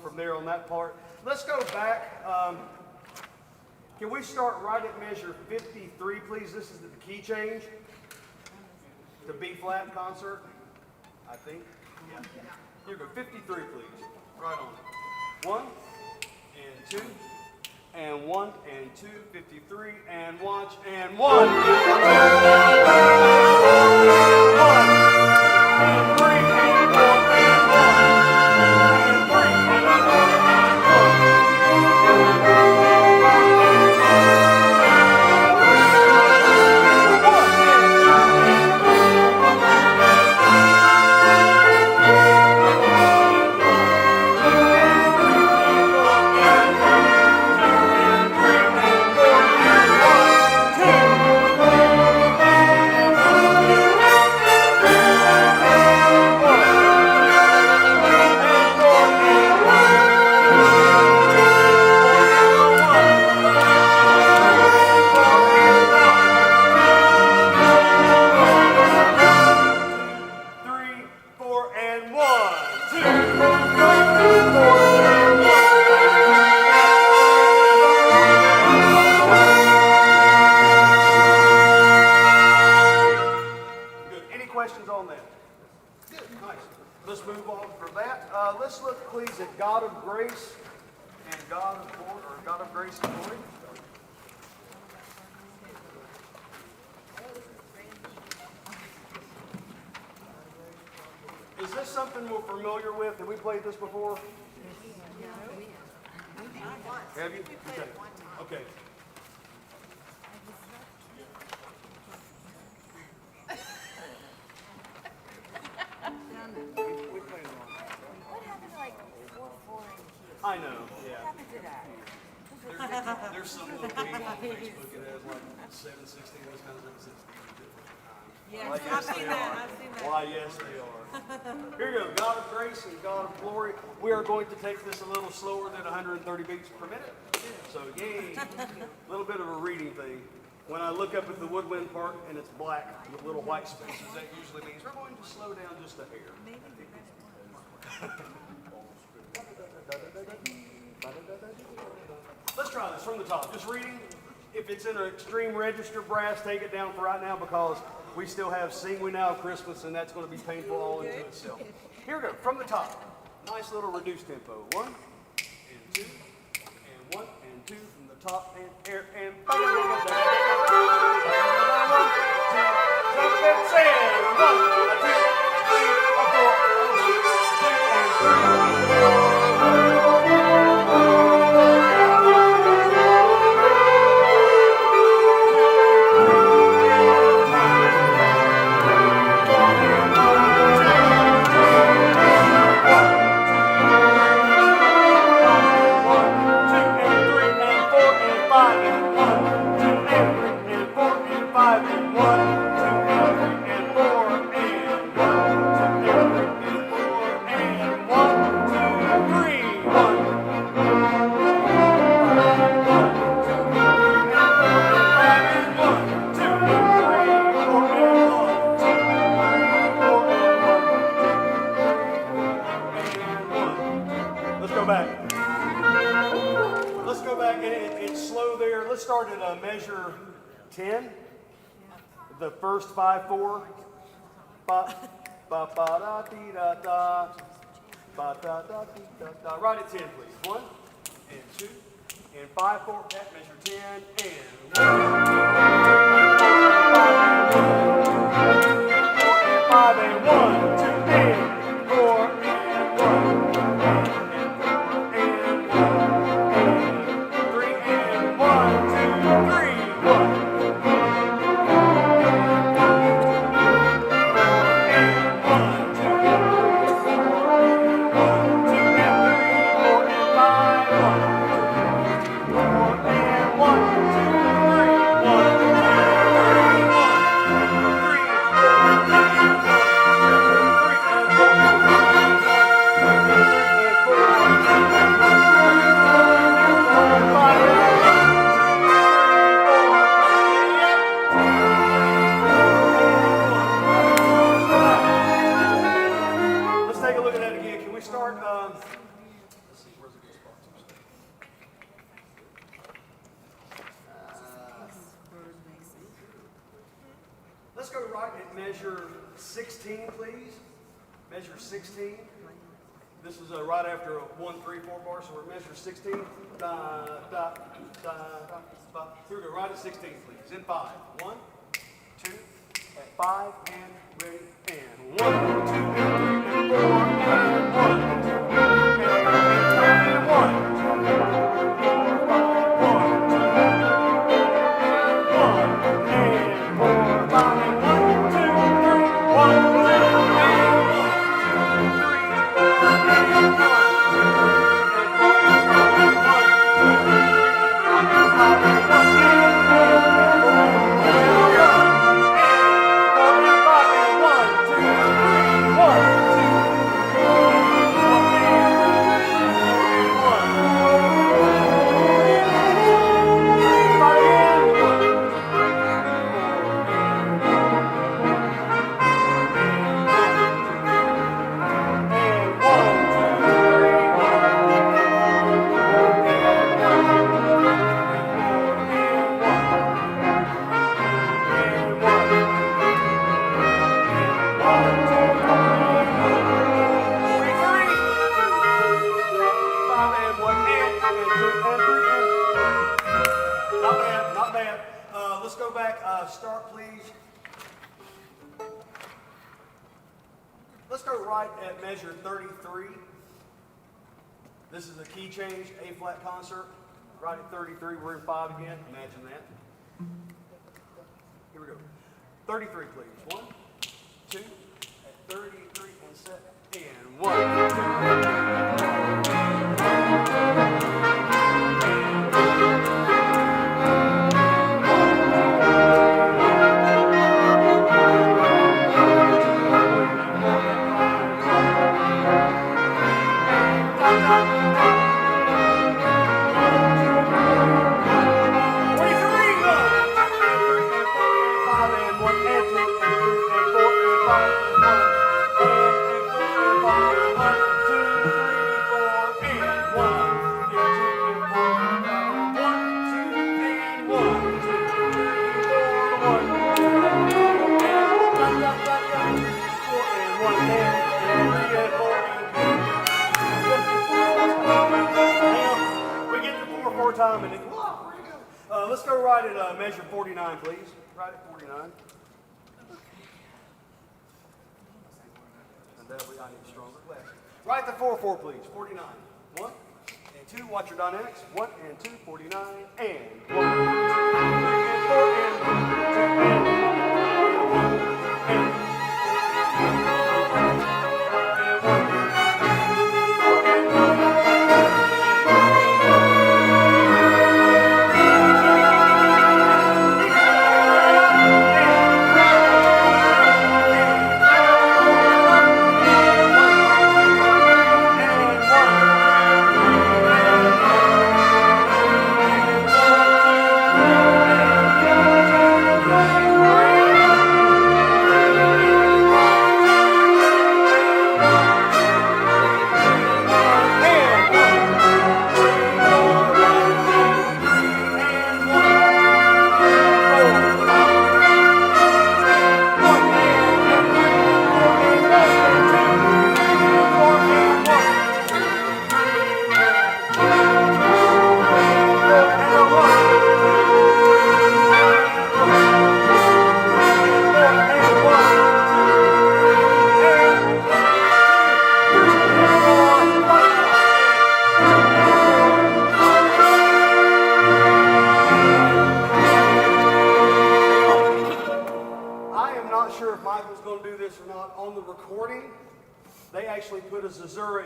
From there on that part. Let's go back. Can we start right at measure 53, please? This is the key change to B flat concert, I think. Yeah. Here we go. 53, please. Right on. 1 and 2 and 1 and 2, 53 and watch and 1 and 2 and 3 and 4 and 1. Let's look, please, at God of grace and God of glory, or God of grace and glory. Is this something we're familiar with? Have we played this before? Have you? Okay. Okay. I know, yeah. There's some little game on Facebook that has like 716 this kind of thing. Yeah, Why, yes, I've seen they that. are. I've seen that. Why, yes, they are. Here you go. God of grace and God of glory. We are going to take this a little slower than 130 beats per minute. So, yay. A little bit of a reading thing. When I look up at the woodwind part and it's black with little white spaces, that usually means we're going to slow down just a hair. Let's try this from the top. Just reading. If it's in an extreme register brass, take it down for right now because we still have Sing We Now Christmas and that's going to be painful all into itself. Here we go. From the top. Nice little reduced tempo. 1 and 2 and 1 and 2 from the top and air and measure 10, the first 5/4, ba ba ba da dee da da, ba da da dee da da. Right at 10, please. 1 and 2 and 5/4. That measure 10 and 1, 5 and 1, 2 and 4 and 1 and 3 and 1, 2, 3. Let's go right and measure 16, please. Measure 16. This is right after a 1, 3, 4 bar, so we're measure 16. Da, da, da, da, da. Here we go, right at 16, please. In 5. 1, 2, at 5, and ready, and 1, 2, and 3, and 4, and 1, and 33. This is a key change, A flat concert. Right at 33, we're in 5 again. Imagine that. Here we go. 33, please. 1, 2, at 33 and set. And 1, 2, 3. time and then, whoa, where you go? Let's go right at measure 49, please. Right at 49. And that way I need stronger glasses. Right at the 4-4, please. 49. 1 and 2. Watch your dynamics. 1 and 2. 49 and 1, 2, 3 and 4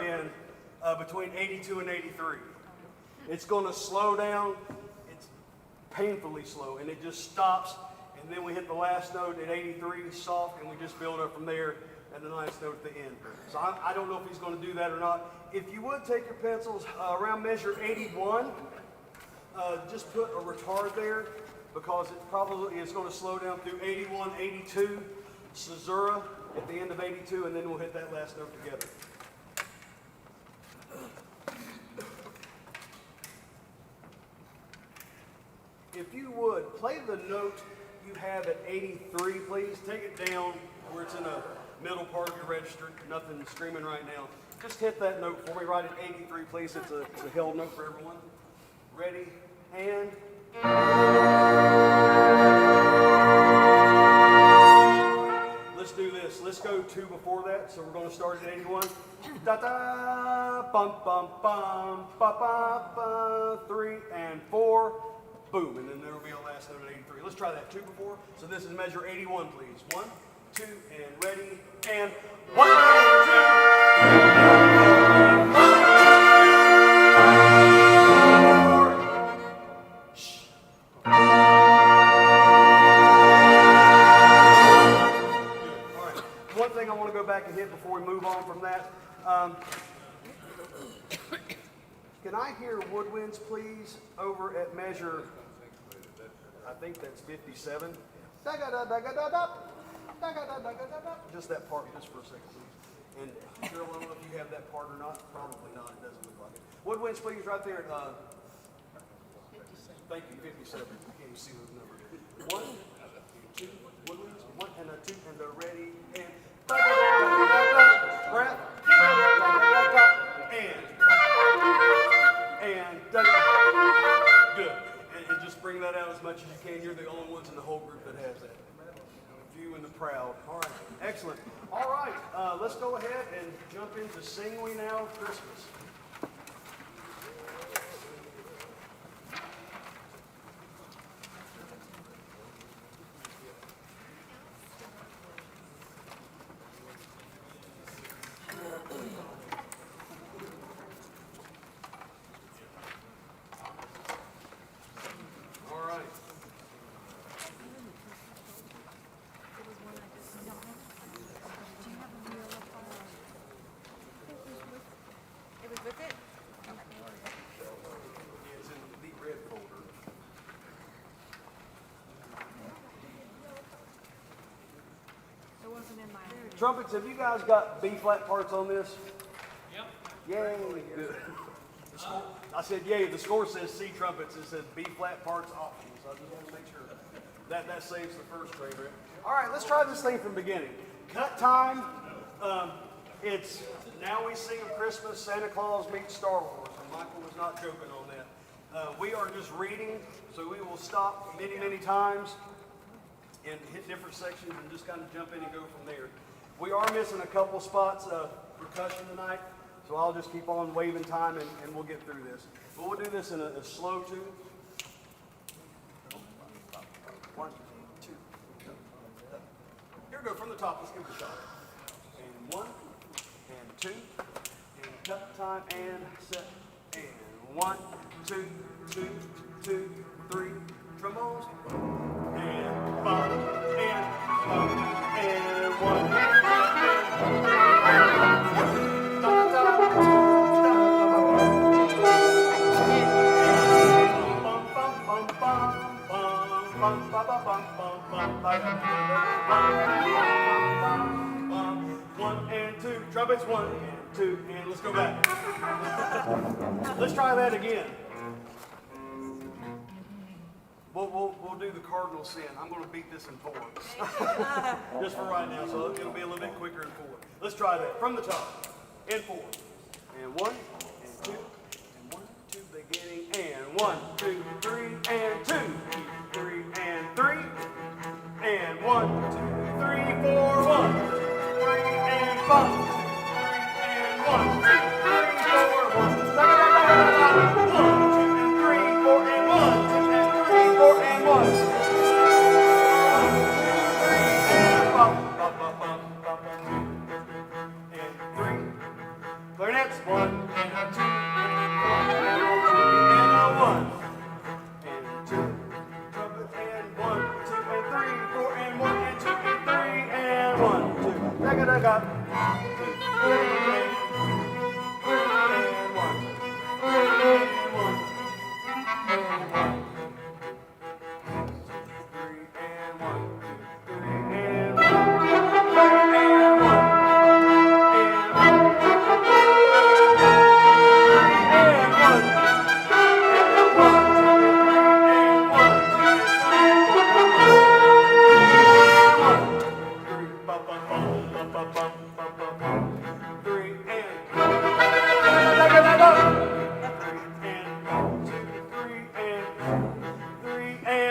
and 2 and 82 and 83. It's going to slow down. It's painfully slow, and it just stops. And then we hit the last note at 83, soft, and we just build up from there, and the nice note at the end. So I don't know if he's going to do that or not. If you would take your pencils around measure 81, just put a retard there, because it probably is going to slow down through 81, 82, caesura at the end of 82, and then we'll hit that last note together. If you would, play the note you have at 83, please. Take it down where it's in the middle part of your register. Nothing screaming right now. Just hit that note for me right at 83, please. It's a held note for everyone. Ready, and... Let's do this. Let's go 2 before that. So we're going to start at 81. Da-da, bum, bum, bum, ba, ba, ba, 3 and 4. Boom, and then there will be a last note at 83. Let's try that 2 before. So this is measure 81, please. 1, 2, and ready, and 1, 2, 3, 4. Shh. Good. All right. One thing I want to go back and hit before we move on from that. Can I hear woodwinds, please, over at measure, I think that's 57. Just that part, just for a second, please. And Cheryl, I don't know if you have that part or not. Probably not. It doesn't look like it. Woodwinds, please, right there. Thank you, 57. I can't even see those numbers. 1, 2, woodwinds, 1 and a 2, and a ready, and breath, and good. And just bring that out as much as you can. You're the only ones in the whole group that has that. Few and the proud. All right, excellent. All right, let's go ahead and jump into Sing We Now Christmas. Trumpets, have you guys got B-flat parts on this? Yep. Yay. Good. I said yay. The score says C trumpets. It says B-flat parts optional. So I just want to make sure that saves the first train wreck. All right, let's try this thing from the beginning. Cut time. It's Now We Sing of Christmas, Santa Claus meets Star Wars. And Michael was not joking on that. We are just reading, so we will stop many, many times and hit different sections and just kind of jump in and go from there. We are missing a couple spots of percussion tonight, so I'll just keep on waving time and we'll get through this. But we'll do this in a slow tune. 1, 2, here we go from the top. Let's give it a shot. And 1, and 2, and cut time, and set, and 1, 2, 2, 2, 3, trombones, and 5, and 1, One and two, trumpets, 1 and 2, and let's go back. Let's try that again. We'll do the cardinal sin. I'm going to beat this in 4. Just for right now, so it'll be a little bit quicker in 4. Let's try that from the top. In 4. And 1, and 2, and 1, 2, beginning, and 1, 2, 3, and 2, 3, and 3, and 1, 2, 3, 4, 1, 3, and 5, 3, and 1, 2, 3, 4, 1, 1, 2, and 3, 4, and 1, 2, and 3, 4, and 1, 2, 3, and bum, bum, bum, bum, bum, bum, 2, and 3, clarinets, 1, and a 2, and a 1, and 2, trumpet, and 1, 2, and 3, 4, and 1, and 2, and 3, and 1, 2, da-ga-da-ga, 2, and 1, and 1,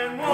and 1, and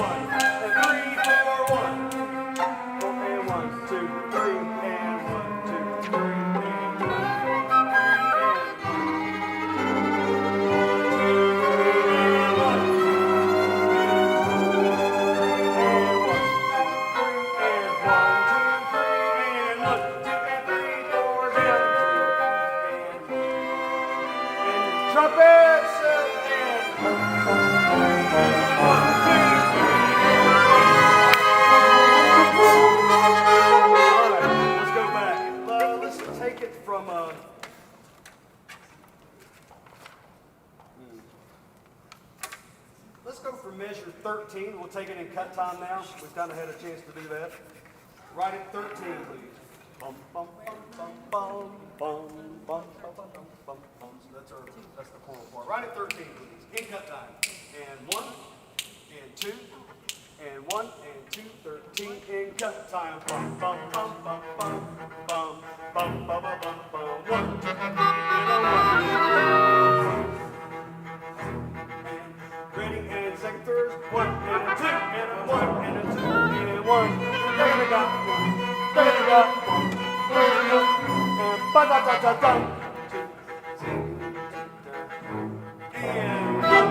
1, 3, and 1, 2, 3, and 1, and 1, and 1. Let's go for measure 13. We'll take it in cut time now. We've kind of had a chance to do that. Right at 13, please. Bum, bum, bum, bum, bum, bum, bum, bum, bum, bum, bum. So that's the choral part. Right at 13, please. In cut time. And 1, and 2, and 1, and 2, 13 in cut time. Bum, bum, bum, bum, bum, bum, bum, bum, bum, bum, bum. 1, 2, 3, and a 1. Ready and second, third, 1 and a 2 and a 1 and a 2 and 1. Take got 1. Take got 1. And ba da da da da. 2, 3, and 1.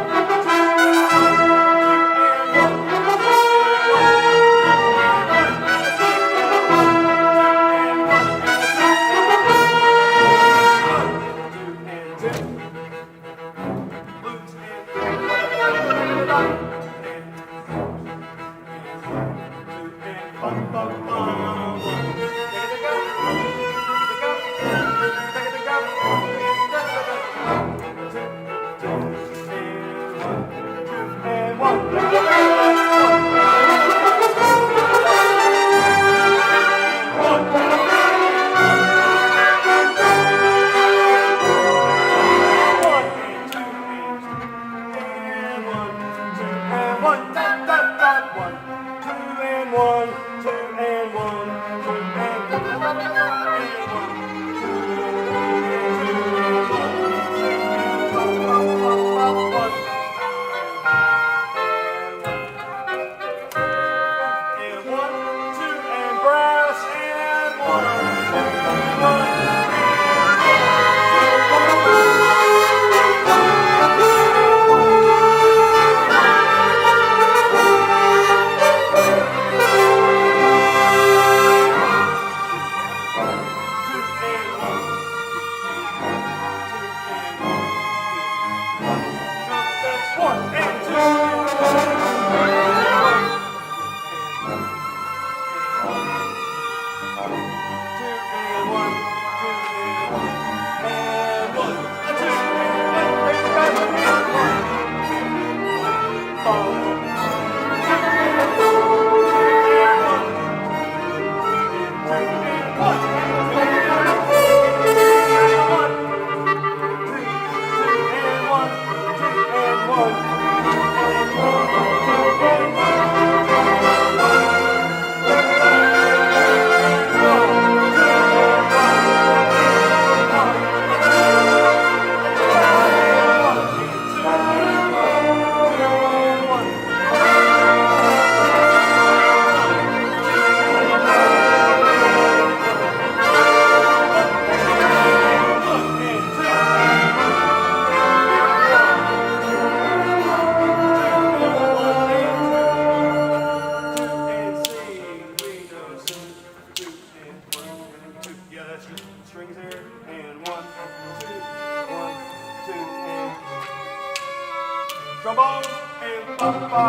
trombones, and ba ba ba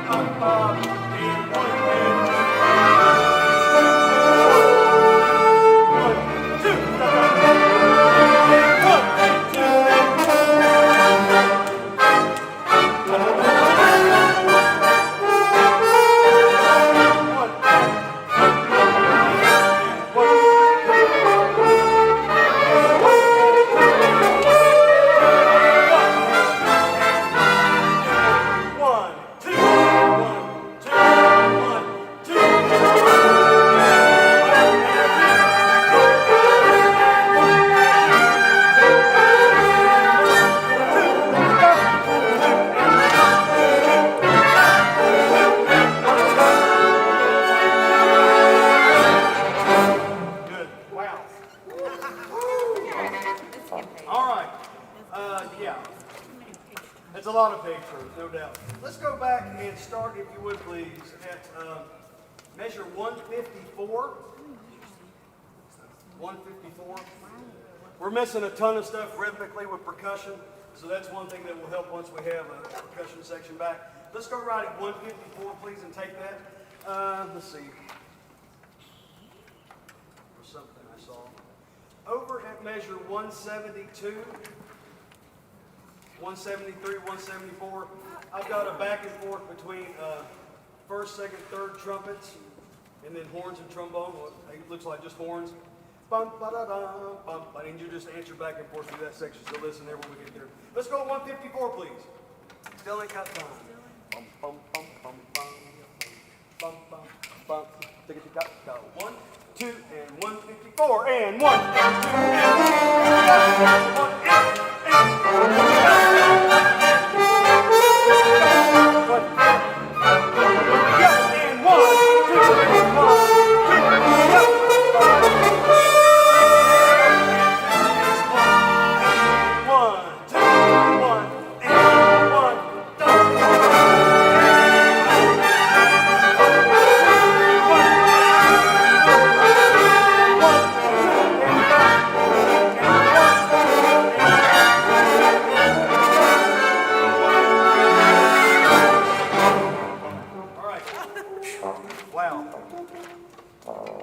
ba ba, and 1 and 2, 1, 2, Good. Wow. All right. Yeah. That's a lot of page turns, no doubt. Let's go back and start, if you would please, at measure 154. 154. We're missing a ton of stuff rhythmically with percussion, so that's one thing that will help once we have a percussion section back. Let's go right at 154, please, and take that. Let's see. Or something I saw. Over at measure 172, 173, 174, I've got a back and forth between first, second, third trumpets, and then horns and trombone. It looks like just horns. Bum, ba-da-da, bum. I need you to just answer back and forth through that section, so listen there when we get there. Let's go 154, please. Still ain't got time. Bum, bum, bum, bum, bum. Bum, bum, bum. Go. 1, 2, and 154, and 1, and 2, and 1, and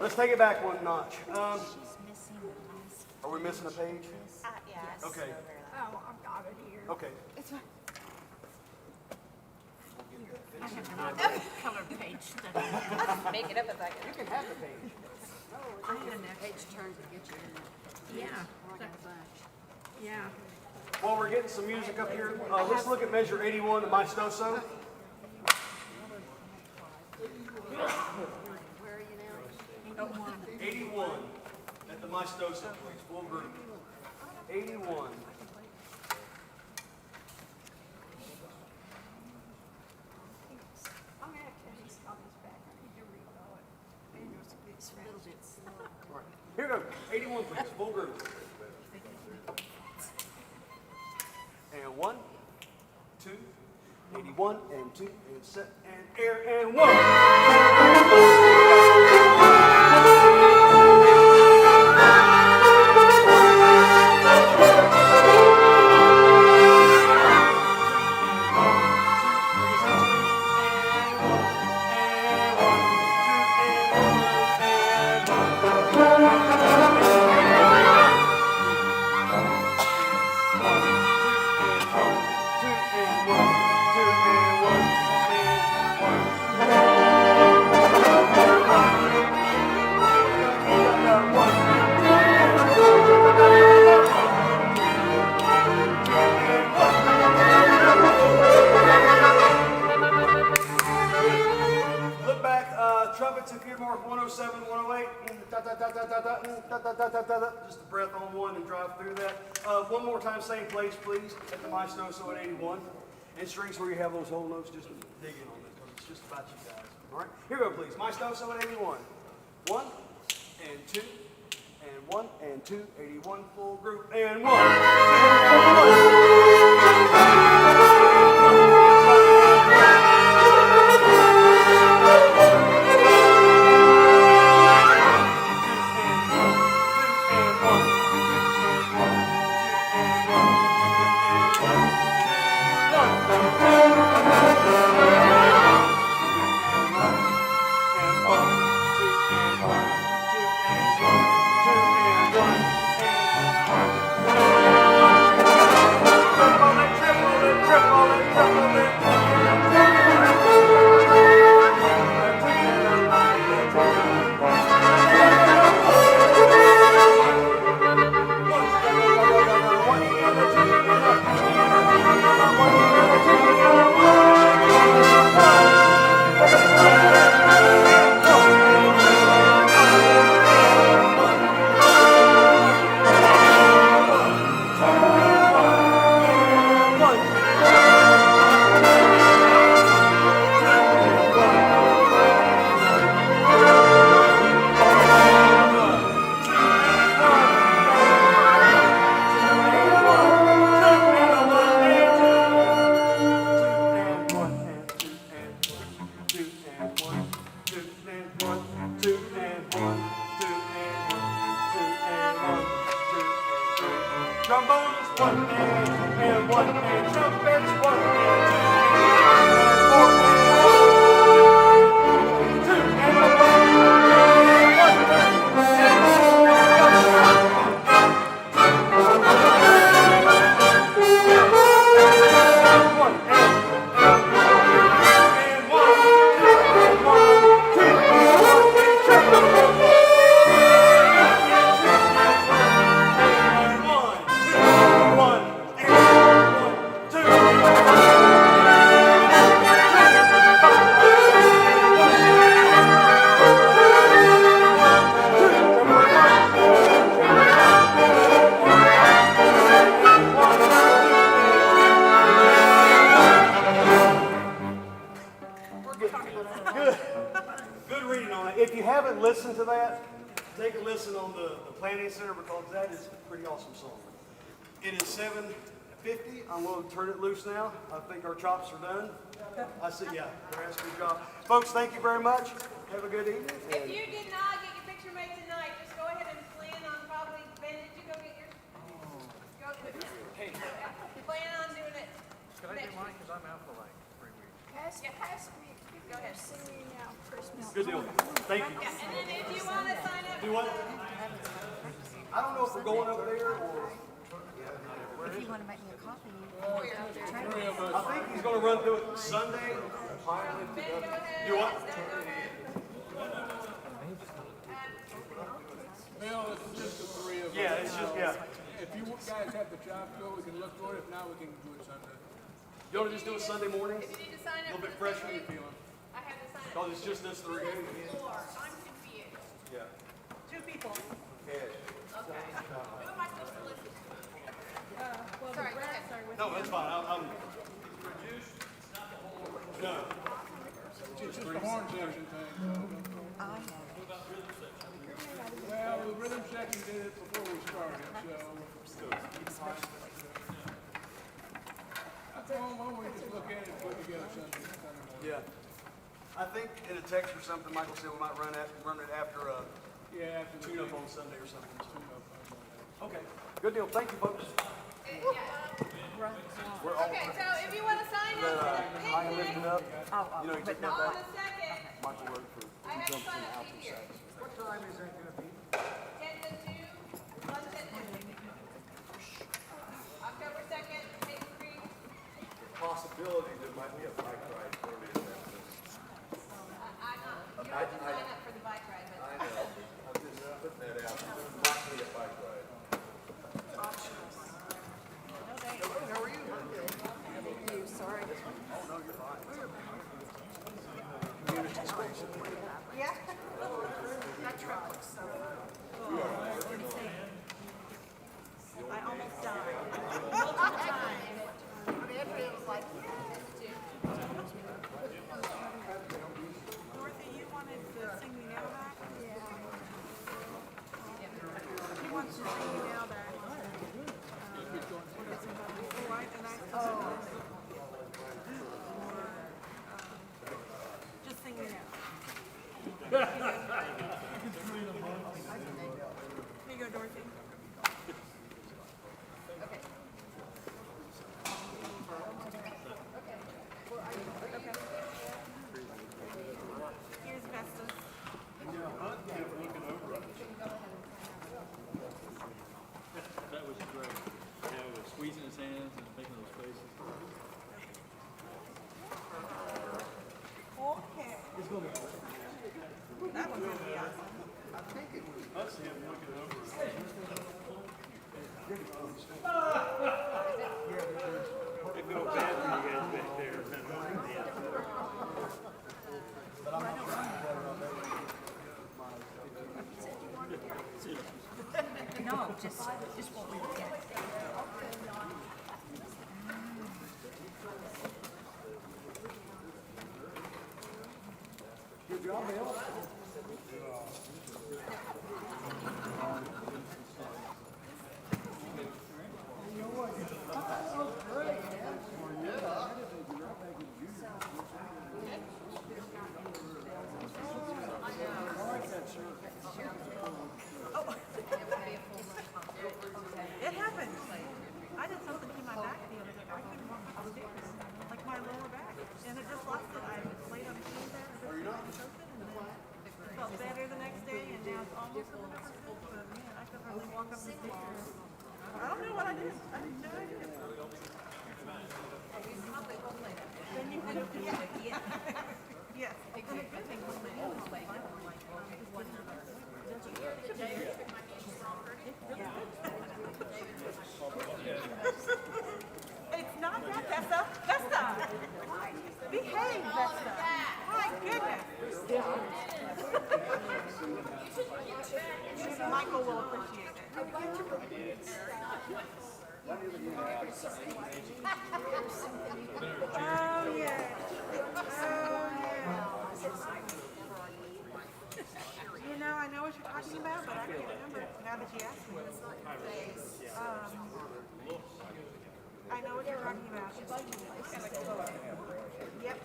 Let's take it back one notch. Are we missing a page? Yes. Okay. Oh, I've got it here. Okay. It's fine. I have my colored page study. Make it up as I go. You can have the page. I had enough page turns to get you in it. Yeah. Yeah. While we're getting some music up here, let's look at measure 81, the maestoso. Where are you now? 81 at the maestoso, please, full group. 81. I'm gonna have to his back. I need to read all it. Andrew's a little bit slow. All right. Here we go. 81, please, full group. And 1, 2, 81, and 2, and set, and air, and 1. Look back, trumpets, if you're marked 107, 108, just a breath on one and drive through that. One more time, same place, please, at the maestoso at 81. And strings where you have those whole notes, just dig in on this, because it's just about you guys. All right, here we go, please. Maestoso at 81. 1, and 2, and 1, and 2, 81, full group, and 1, 2, and 1. 1, 2, and 1, 2, and 1, 2, and 3. Trombones, 1 and 1 and trumpets, 1 and 4 and 2 and Good reading on it. If you haven't listened to that, take a listen on the Planning Center because that is a pretty awesome song. It is 7:50. I'm going to turn it loose now. I think our chops are done. I see, yeah, they're asking me to drop. Folks, thank you very much. Have a good evening. If you did not get your picture made tonight, just go ahead and plan on probably, Ben, did you go get yours? Go get it. Plan on doing it. Can I do mine? Because I'm out for like 3 weeks. Pass me, go ahead, singing out Christmas. Good deal. Thank you. Yeah, and then if you want to sign up. Do what? I don't know if we're going over there or. If you want to make me a copy, I think he's going to run through it Sunday. Do what? Bill, it's just the 3 of us. Yeah, it's just, yeah. If you guys have the job go, we can look for it. If not, we can do it Sunday. You want to just do it Sunday morning? If you need to sign A up. little bit for the fresher. picture, I have to sign Because up. it's just us three. I'm confused. Yeah. 2 people. Okay. Who am I supposed to listen to? Sorry, go ahead. No, that's fine. I'm no. It's just the horn section thing. Well, the rhythm section did it before we started, so. Why don't we just look at it and put together Sunday morning? Yeah. I think in a text or something, Michael said we might run it after Yeah, after tune up on Sunday or something. tune up. Okay. Good deal. Thank you, folks. We're all Okay, so if you want to sign up for the I lifted picnic up. You know, you took that on back. the second, Michael worked for. I have to sign up to here. What time is that gonna be? 10 to 2, lunch at noon. October 2nd, Main Street. Possibility there might be a bike ride for me. I'm not, you don't have to sign up for the bike ride, but. I know, I'm just putting that out, there might be a bike ride. Sorry. Yeah. That truck looks so I almost died. Multiple times. Andrea was like, Dorothy, you wanted to sing me now back? Yeah. He wants to sing me now back. Just sing me now. Here you go, Dorothy. Here's Vestas. That was great. Yeah, he was squeezing his hands and making those faces. Okay. That one's gonna be awesome. Let's see him looking over. It felt bad for you guys back there. No, just what we were getting. Good job, Bill. felt better the next day, and now it's almost 100%. But man, I could hardly walk up the stairs. I don't know what I did. I didn't know I did. Then you could have, yeah. Yes. A good thing was my name was like, it's not that, Vesta. Vesta! Behave, Vesta. My goodness. Michael will appreciate it. Oh, yeah. Oh, yeah. You know, I know what you're talking about, but I can't remember now that you asked me. I know what you're talking about. Yep.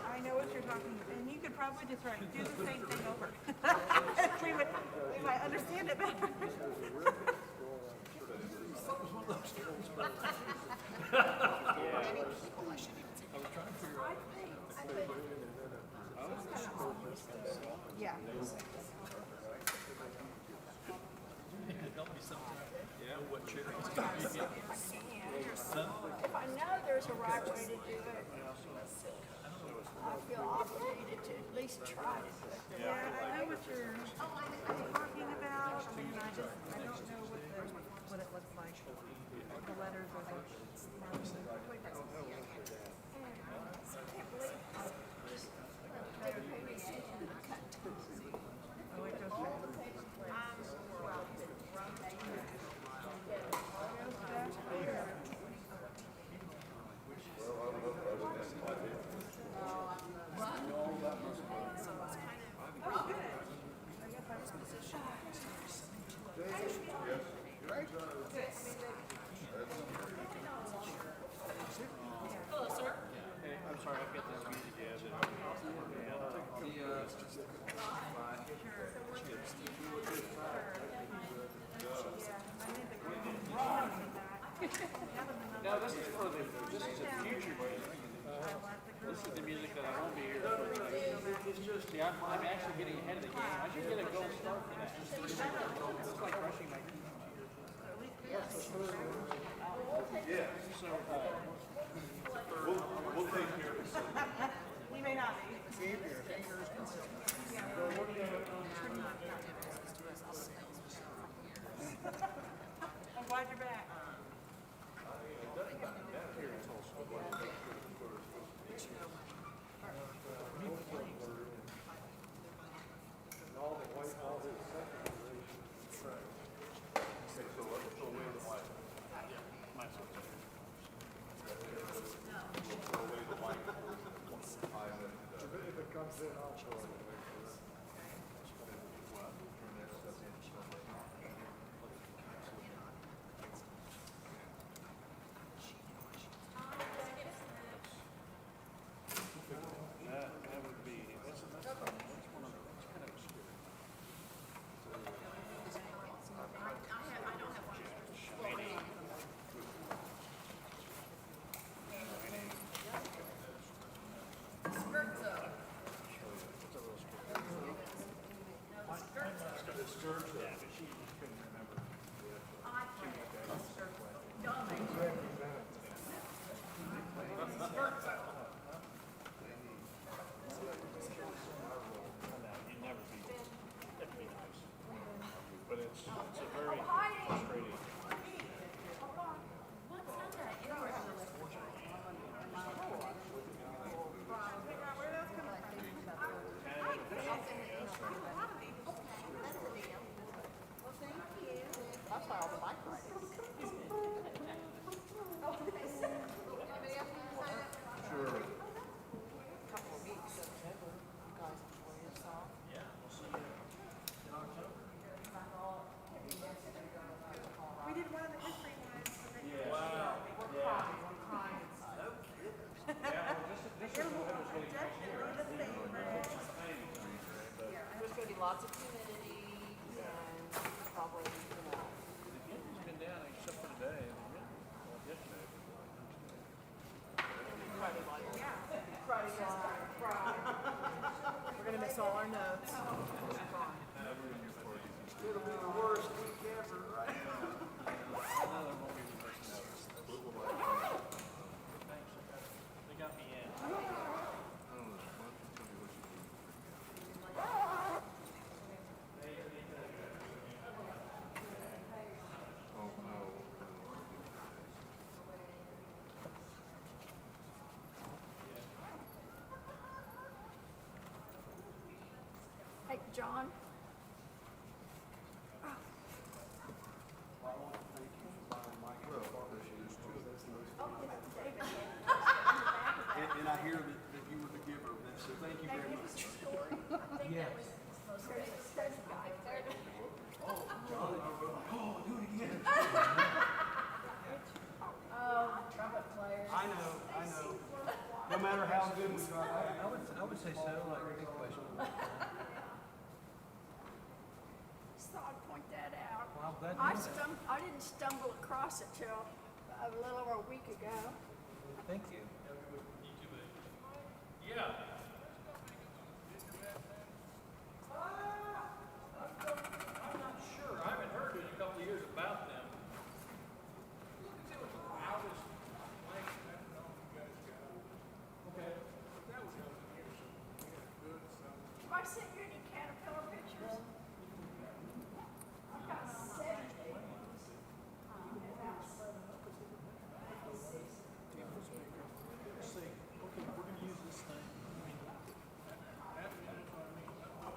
I know what you're talking about. And you could probably just do the same thing over. we might understand it better. Yeah. If I know there's a right way to do it, I feel obligated to at least try to do it. Yeah, I know what you're talking about. I mean, I don't know what it looks like. The letters or oh, it goes back. I'm sorry, I've got this music No, this is for the, this is a future music. This is the music that I won't be here for. See, I'm actually getting ahead of the game. I should get a gold star for that. It's like brushing my teeth. Yeah. So, We'll take care of it. We may not be. I'm glad you're back. that would be, that's one of the, it's kind of obscure. Lots of humidity and probably, It's been down except for today. Yesterday. Friday, yeah. Friday, all our notes. It'll be the worst week ever, right? They got me in. Hey, John. And I hear that you were the giver of this, so thank you very much. Trumpet player. I know. No matter how good we try. I would say so, like a big question. Just thought I'd point that out. Well, I'm glad you know that. I didn't stumble across it till a little over a week ago. Thank you. Yeah. I'm not sure. I haven't heard in a couple of years about them. I sent you